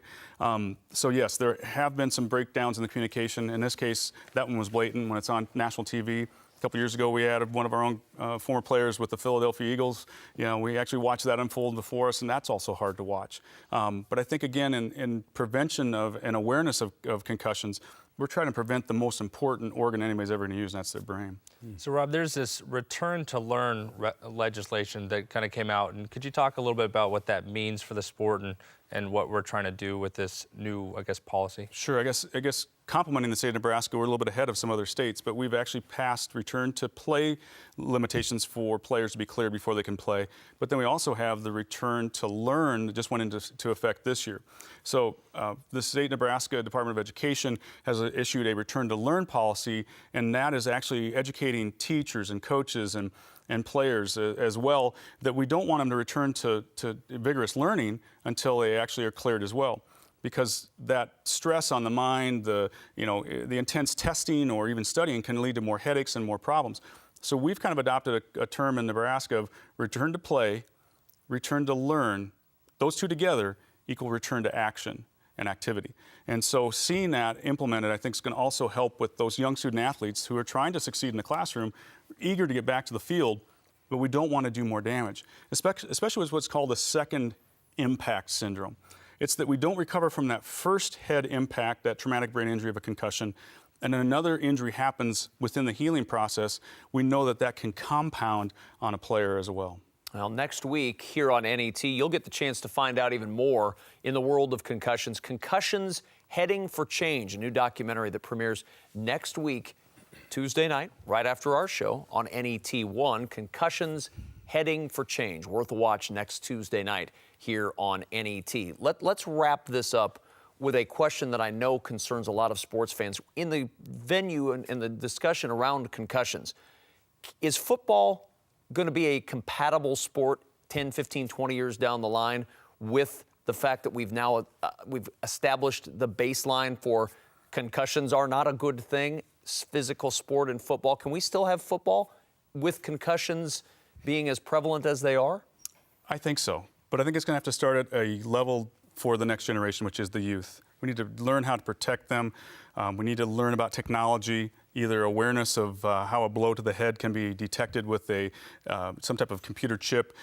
Speaker 10: So yes, there have been some breakdowns in the communication. In this case, that one was blatant when it's on national TV. A couple years ago, we had one of our own former players with the Philadelphia Eagles. We actually watched that unfold before us, and that's also hard to watch. But I think, again, in prevention of and awareness of concussions, we're trying to prevent the most important organ anybody's ever going to use, and that's their brain.
Speaker 4: So, Rob, there's this return to learn legislation that kind of came out, and could you talk a little bit about what that means for the sport and what we're trying to do with this new, policy?
Speaker 10: Sure. I guess complementing the state of Nebraska, we're a little bit ahead of some other states, but we've actually passed return to play limitations for players to be cleared before they can play. But then we also have the return to learn that just went into effect this year. So the state of Nebraska Department of Education has issued a return to learn policy, and that is actually educating teachers and coaches and players as well, that we don't want them to return to vigorous learning until they actually are cleared as well. Because that stress on the mind, the intense testing or even studying can lead to more headaches and more problems. So we've kind of adopted a term in Nebraska of return to play, return to learn. Those two together equal return to action. and activity. And so seeing that implemented, I think, is going to also help with those young student athletes who are trying to succeed in the classroom, eager to get back to the field, but we don't want to do more damage, especially with what's called the second impact syndrome. It's that we don't recover from that first head impact, that traumatic brain injury of a concussion, and then another injury happens within the healing process. We know that that can compound on a player as well.
Speaker 2: Well, next week here on NET, you'll get the chance to find out even more in the world of concussions. Concussions Heading for Change, a new documentary that premieres next week, Tuesday night, right after our show on NET1. Concussions Heading for Change. Worth a watch next Tuesday night here on NET. Let's wrap this up with a question that I know concerns a lot of sports fans. In the venue and in the discussion around concussions, is football going to be a compatible sport 10, 15, 20 years down the line with the fact that we've now we've established the baseline for concussions are not a good thing, physical sport in football? Can we still have football with concussions being as prevalent as they are?
Speaker 10: I think so, but I think it's going to have to start at a level for the next generation, which is the youth. We need to learn how to protect them. We need to learn about technology, either awareness of how a blow to the head can be detected with some type of computer chip,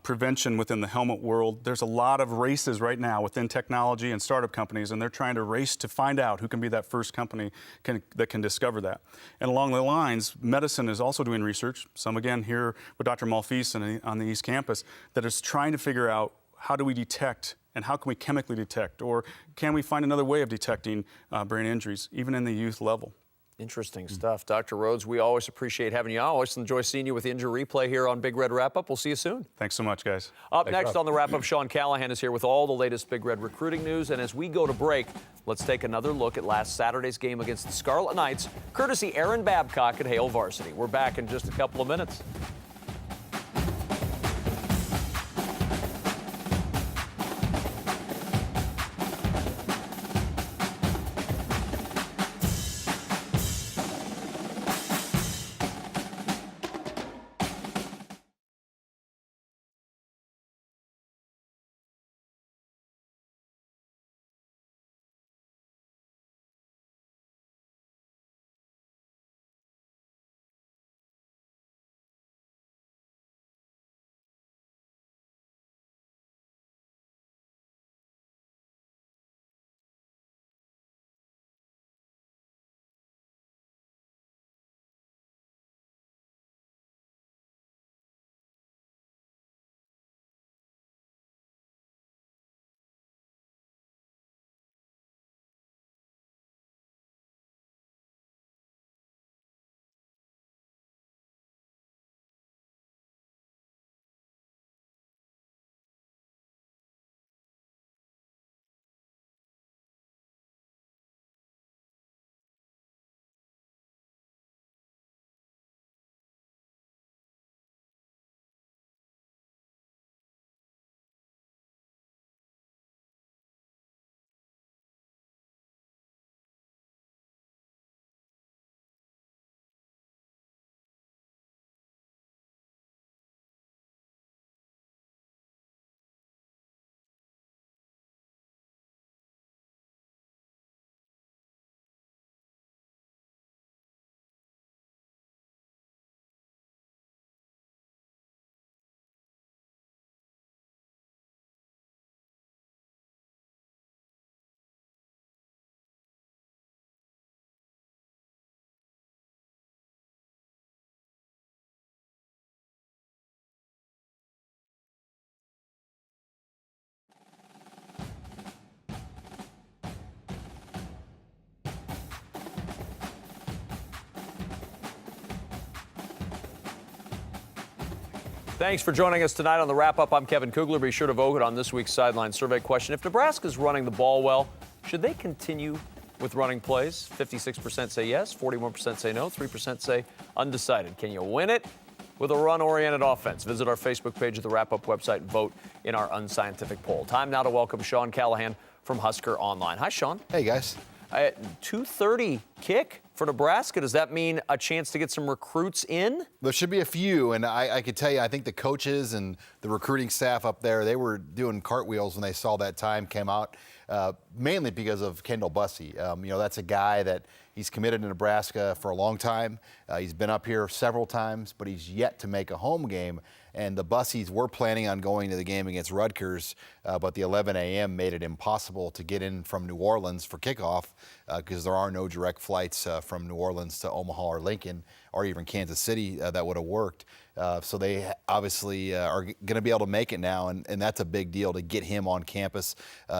Speaker 10: prevention within the helmet world. There's a lot of races right now within technology and startup companies, and they're trying to race to find out who can be that first company that can discover that. And along the lines, medicine is also doing research, some again here with Dr. Malfis on the East Campus, that is trying to figure out how do we detect and how can we chemically detect, or can we find another way of detecting brain injuries, even in the youth level?
Speaker 2: Interesting stuff. Dr. Rhodes, we always appreciate having you on. I always enjoy seeing you with the Injury Replay here on Big Red Wrap-Up. We'll see you soon.
Speaker 10: Thanks so much, guys.
Speaker 2: Up next on the Wrap-Up, Sean Callahan is here with all the latest Big Red recruiting news. And as we go to break, let's take another look at last Saturday's game against the Scarlet Knights, courtesy Aaron Babcock at Hale Varsity. We're back in just a couple of minutes. Thanks for joining us tonight on the Wrap-Up. I'm Kevin Kugler. Be sure to vote on this week's Sideline Survey question. If Nebraska's running the ball well, should they continue with running plays? 56% say yes, 41% say no, 3% say undecided. Can you win it with a run-oriented offense? Visit our Facebook page at the Wrap-Up website and vote in our unscientific poll. Time now to welcome Sean Callahan from Husker Online. Hi, Sean.
Speaker 11: Hey, guys.
Speaker 2: 2:30 kick For Nebraska, does that mean a chance to get some recruits in?
Speaker 11: There should be a few, and I could tell you, I think the coaches and the recruiting staff up there, they were doing cartwheels when they saw that time came out, mainly because of Kendall Bussey. That's a guy that he's committed to Nebraska for a long time. He's been up here several times, but he's yet to make a home game. And the Busseys were planning on going to the game against Rutgers, but the 11 a.m. made it impossible to get in from New Orleans for kickoff because there are no direct flights from New Orleans to Omaha or Lincoln or even Kansas City that would have worked. So they obviously are going to be able to make it now, and that's a big deal to get him on campus.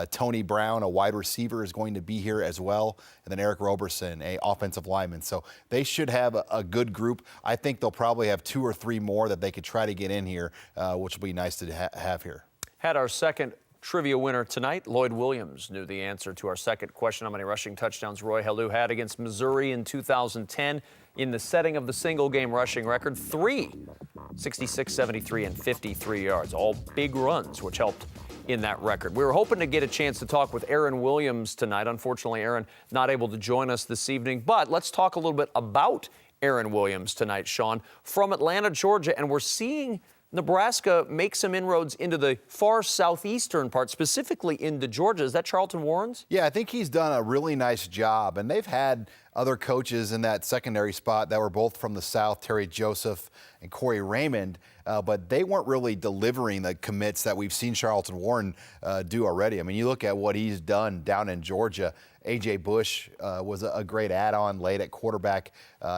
Speaker 11: Tony Brown, a wide receiver, is going to be here as well, and then Eric Roberson, a offensive lineman. So they should have a good group. I think they'll probably have 2 or 3 more that they could try to get in here, which will be nice to have here.
Speaker 2: Had our second trivia winner tonight. Lloyd Williams knew the answer to our second question: how many rushing touchdowns Roy Helu had against Missouri in 2010 in the setting of the single-game rushing record. 3, 66, 73, and 53 yards, all big runs, which helped in that record. We were hoping to get a chance to talk with Aaron Williams tonight. Unfortunately, Aaron not able to join us this evening, but let's talk a little bit about Aaron Williams tonight, Sean, from Atlanta, Georgia, and we're seeing Nebraska make some inroads into the far southeastern part, specifically into Georgia. Is that Charlton Warren's?
Speaker 11: Yeah, I think he's done a really nice job, and they've had other coaches in that secondary spot that were both from the South, Terry Joseph and Corey Raymond, but they weren't really delivering the commits that we've seen Charlton Warren do already. I mean, you look at what he's done down in Georgia. A.J. Bush was a great add-on late at quarterback.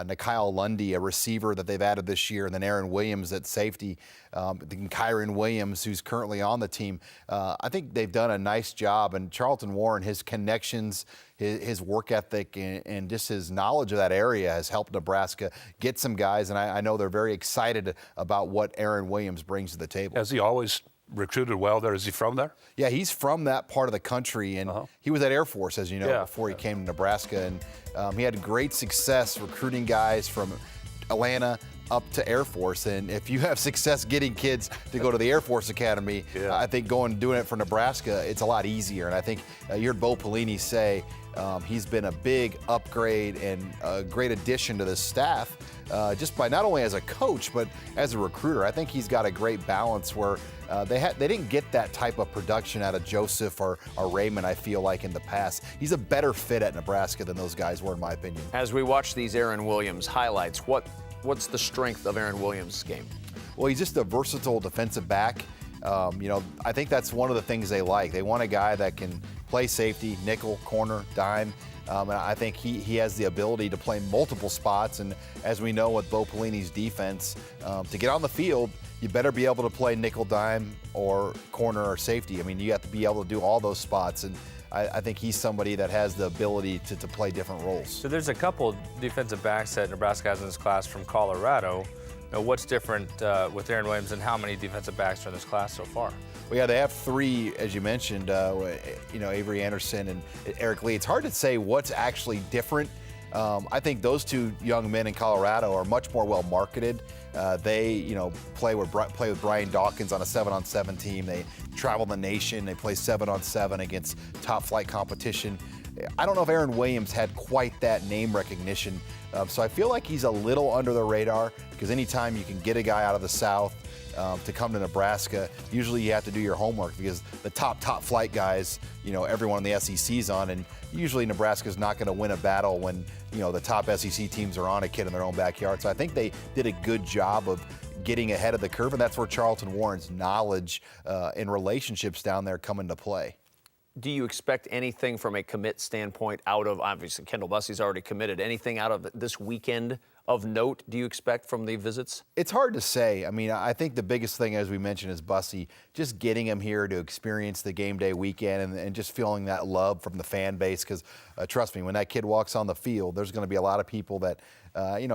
Speaker 11: Nikhil Lundy, a receiver that they've added this year, and then Aaron Williams at safety. Kyron Williams, who's currently on the team. I think they've done a nice job, and Charlton Warren, his connections, his work ethic, and just his knowledge of that area has helped Nebraska get some guys, and I know they're very excited about what Aaron Williams brings to the table.
Speaker 3: Has he always recruited well there? Is he from there?
Speaker 11: Yeah, he's from that part of the country, and he was at Air Force, as you know, before he came to Nebraska, and he had great success recruiting guys from Atlanta up to Air Force. And if you have success getting kids to go to the Air Force Academy, I think doing it for Nebraska, it's a lot easier. And I think you heard Bo Pelini say he's been a big upgrade and a great addition to the staff, just by not only as a coach, but as a recruiter. I think he's got a great balance where they didn't get that type of production out of Joseph or Raymond, I feel like, in the past. He's a better fit at Nebraska than those guys were, in my opinion.
Speaker 2: As we watch these Aaron Williams highlights, what's the strength of Aaron Williams' game?
Speaker 11: Well, he's just a versatile defensive back. I think that's one of the things they like. They want a guy that can play safety, nickel, corner, dime. And I think he has the ability to play multiple spots. And as we know with Bo Pelini's defense, to get on the field, you better be able to play nickel, dime, or corner or safety. I mean, you have to be able to do all those spots. And I think he's somebody that has the ability to play different roles.
Speaker 4: So there's a couple defensive backs that Nebraska has in this class from Colorado. What's different with Aaron Williams, and how many defensive backs are in this class so far?
Speaker 11: Well, yeah, they have 3, as you mentioned, Avery Anderson and Eric Lee. It's hard to say what's actually different. I think those 2 young men in Colorado are much more well marketed. They, play with Brian Dawkins on a 7-on-7 team. They travel the nation. They play 7-on-7 against top flight competition. I don't know if Aaron Williams had quite that name recognition. So I feel like he's a little under the radar, because anytime you can get a guy out of the South to come to Nebraska, usually you have to do your homework, because the top flight guys, everyone in the SEC's on, and usually Nebraska's not going to win a battle when, the top SEC teams are on a kid in their own backyard. So I think they did a good job of getting ahead of the curve, and that's where Charlton Warren's knowledge and relationships down there come into play.
Speaker 2: Do you expect anything from a commit standpoint out of, obviously, Kendall Bussey's already committed, anything out of this weekend of note do you expect from the visits?
Speaker 11: It's hard to say. I mean, I think the biggest thing, as we mentioned, is Bussey, just getting him here to experience the game day weekend and just feeling that love from the fan base, because trust me, when that kid walks on the field, there's going to be a lot of people that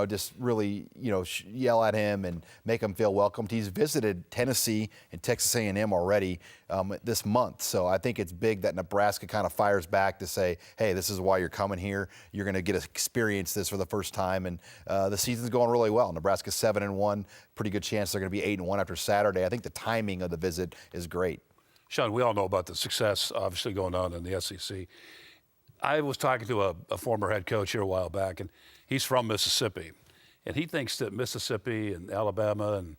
Speaker 11: just really, yell at him and make him feel welcomed. He's visited Tennessee and Texas A&M already this month. So I think it's big that Nebraska kind of fires back to say, hey, this is why you're coming here. You're going to get to experience this for the first time. And the season's going really well. Nebraska's 7-1. Pretty good chance they're going to be 8-1 after Saturday. I think the timing of the visit is great.
Speaker 3: Sean, we all know about the success, obviously, going on in the SEC. I was talking to a former head coach here a while back, and he's from Mississippi. And he thinks that Mississippi and Alabama and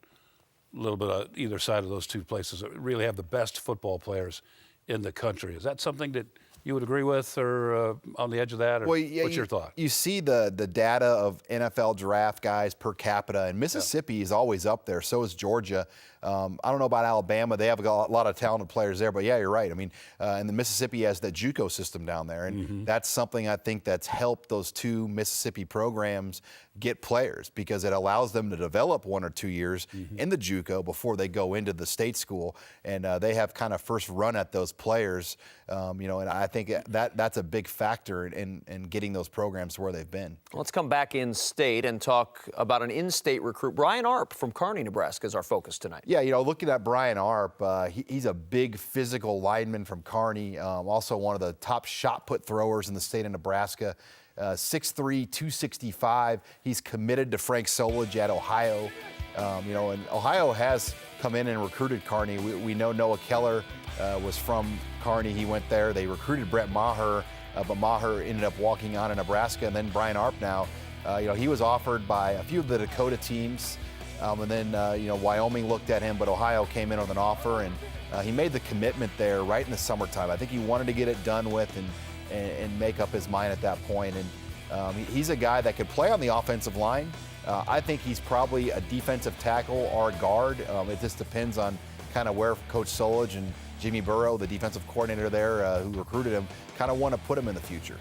Speaker 3: a little bit of either side of those two places really have the best football players in the country. Is that something that you would agree with, or on the edge of that? Or what's your thought?
Speaker 11: You see the data of NFL draft guys per capita, and Mississippi is always up there. So is Georgia. I don't know about Alabama. They have a lot of talented players there, but yeah, you're right. I mean, and the Mississippi has that JUCO system down there, and that's something I think that's helped those two Mississippi programs get players, because it allows them to develop 1 or 2 years in the JUCO before they go into the state school, and they have kind of first run at those players. And I think that's a big factor in getting those programs where they've been.
Speaker 2: Let's come back in state and talk about an in-state recruit. Brian Arp from Kearney, Nebraska is our focus tonight.
Speaker 11: Yeah, looking at Brian Arp, he's a big physical lineman from Kearney, also one of the top shot put throwers in the state of Nebraska. 6'3", 265. He's committed to Frank Solich at Ohio. And Ohio has come in and recruited Kearney. We know Noah Keller was from Kearney. He went there. They recruited Brett Maher, but Maher ended up walking on to Nebraska. And then Brian Arp now, he was offered by a few of the Dakota teams. And then, Wyoming looked at him, but Ohio came in with an offer, and he made the commitment there right in the summertime. I think he wanted to get it done with and make up his mind at that point. And he's a guy that could play on the offensive line. I think he's probably a defensive tackle or a guard. It just depends on kind of where Coach Solich and Jimmy Burrow, the defensive coordinator there who recruited him, kind of want to put him in the future.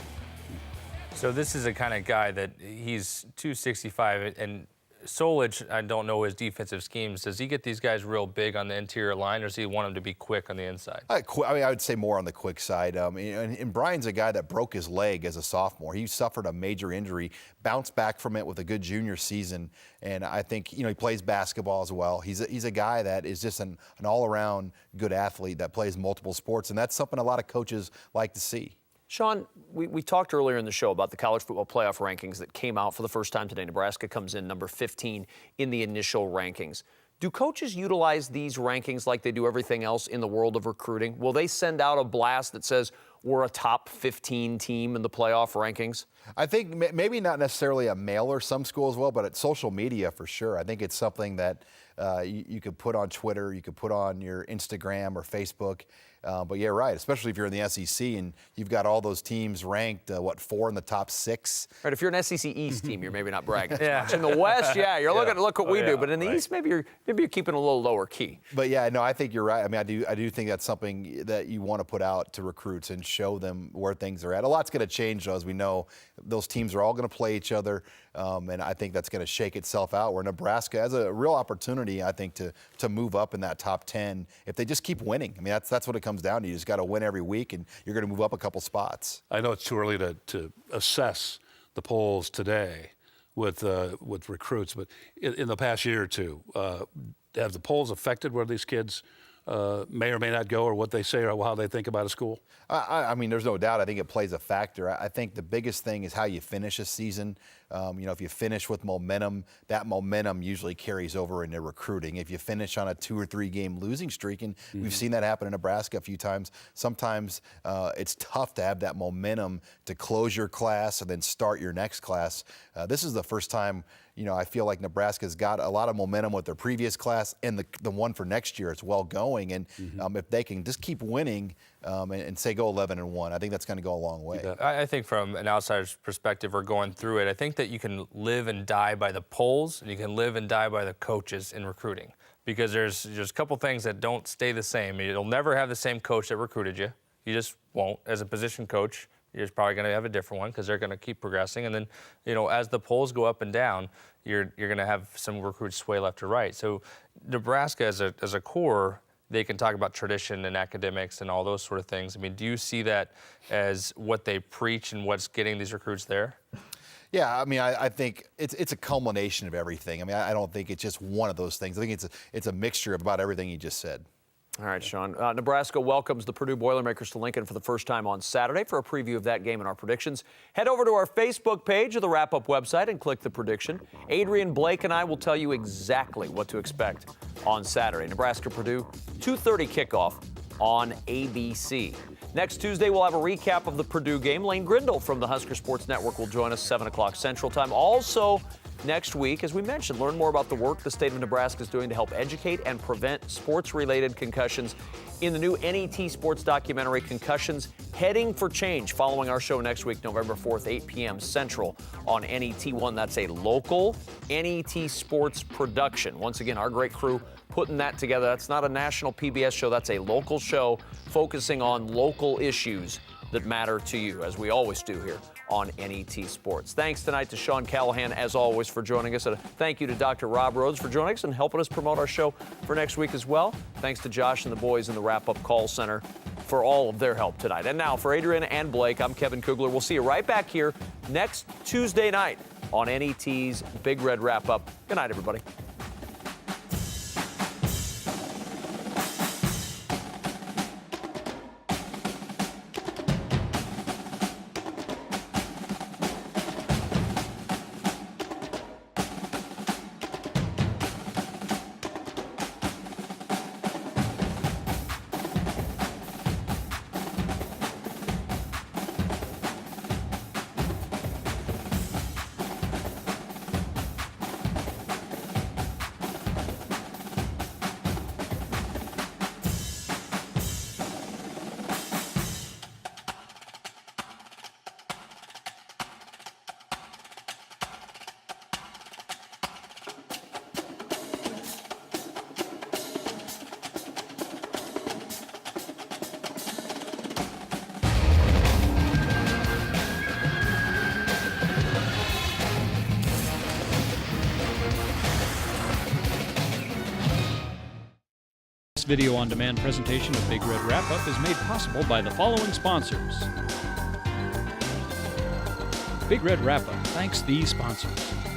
Speaker 4: So this is a kind of guy that he's 265, and Solich, I don't know his defensive schemes. Does he get these guys real big on the interior line, or does he want them to be quick on the inside?
Speaker 11: I would say more on the quick side. And Brian's a guy that broke his leg as a sophomore. He suffered a major injury, bounced back from it with a good junior season, and I think he plays basketball as well. He's a guy that is just an all-around good athlete that plays multiple sports, and that's something a lot of coaches like to see.
Speaker 2: Sean, we talked earlier in the show about the college football playoff rankings that came out for the first time today. Nebraska comes in number 15 in the initial rankings. Do coaches utilize these rankings like they do everything else in the world of recruiting? Will they send out a blast that says we're a top 15 team in the playoff rankings?
Speaker 11: I think maybe not necessarily a mailer, some schools will, but it's social media for sure. I think it's something that you could put on Twitter, you could put on your Instagram or Facebook. But yeah, right, especially if you're in the SEC and you've got all those teams ranked, 4 in the top 6?
Speaker 2: Right, if you're an SEC East team, you're maybe not bragging as much. In the West, look what we do. But in the East, maybe you're keeping a little lower key.
Speaker 11: But yeah, no, I think you're right. I mean, I do think that's something that you want to put out to recruits and show them where things are at. A lot's going to change, though, as we know. Those teams are all going to play each other, and I think that's going to shake itself out, where Nebraska has a real opportunity, I think, to move up in that top 10 if they just keep winning. I mean, that's what it comes down to. You just got to win every week, and you're going to move up a couple spots.
Speaker 3: I know it's too early to assess the polls today with recruits, but in the past year or two, have the polls affected where these kids may or may not go, or what they say, or how they think about a school?
Speaker 11: I mean, there's no doubt. I think it plays a factor. I think the biggest thing is how you finish a season. If you finish with momentum, that momentum usually carries over into recruiting. If you finish on a 2 or 3 game losing streak, and we've seen that happen in Nebraska a few times, sometimes it's tough to have that momentum to close your class and then start your next class. This is the first time I feel like Nebraska's got a lot of momentum with their previous class, and the one for next year it's well going. And if they can just keep winning and say go 11-1, I think that's going to go a long way.
Speaker 4: I think from an outsider's perspective, or going through it, I think that you can live and die by the polls, and you can live and die by the coaches in recruiting, because there's a couple things that don't stay the same. You'll never have the same coach that recruited you. You just won't. As a position coach, you're probably going to have a different one, because they're going to keep progressing. And then, as the polls go up and down, you're going to have some recruits sway left or right. So Nebraska as a core, they can talk about tradition and academics and all those sort of things. I mean, do you see that as what they preach and what's getting these recruits there?
Speaker 11: Yeah, I mean, I think it's a culmination of everything. I mean, I don't think it's just one of those things. I think it's a mixture of about everything you just said.
Speaker 2: All right, Sean. Nebraska welcomes the Purdue Boilermakers to Lincoln for the first time on Saturday. For a preview of that game and our predictions, head over to our Facebook page or the Wrap-Up website and click the prediction. Adrian, Blake, and I will tell you exactly what to expect on Saturday. Nebraska-Purdue, 2:30 kickoff on ABC. Next Tuesday, we'll have a recap of the Purdue game. Lane Grindle from the Husker Sports Network will join us 7 o'clock Central Time. Also, next week, as we mentioned, learn more about the work the state of Nebraska is doing to help educate and prevent sports-related concussions in the new NET Sports documentary, Concussions Heading for Change, following our show next week, November 4th, 8 p.m. Central on NET1. That's a local NET Sports production. Once again, our great crew putting that together. That's not a national PBS show. That's a local show focusing on local issues that matter to you, as we always do here on NET Sports. Thanks tonight to Sean Callahan, as always, for joining us. And thank you to Dr. Rob Rhodes for joining us and helping us promote our show for next week as well. Thanks to Josh and the boys in the Wrap-Up Call Center for all of their help tonight. And now, for Adrian and Blake, I'm Kevin Kugler. We'll see you right back here next Tuesday night on NET's Big Red Wrap-Up. Good night, everybody.
Speaker 1: This video on demand presentation of Big Red Wrap Up is made possible by the following sponsors. Big Red Wrap Up thanks these sponsors.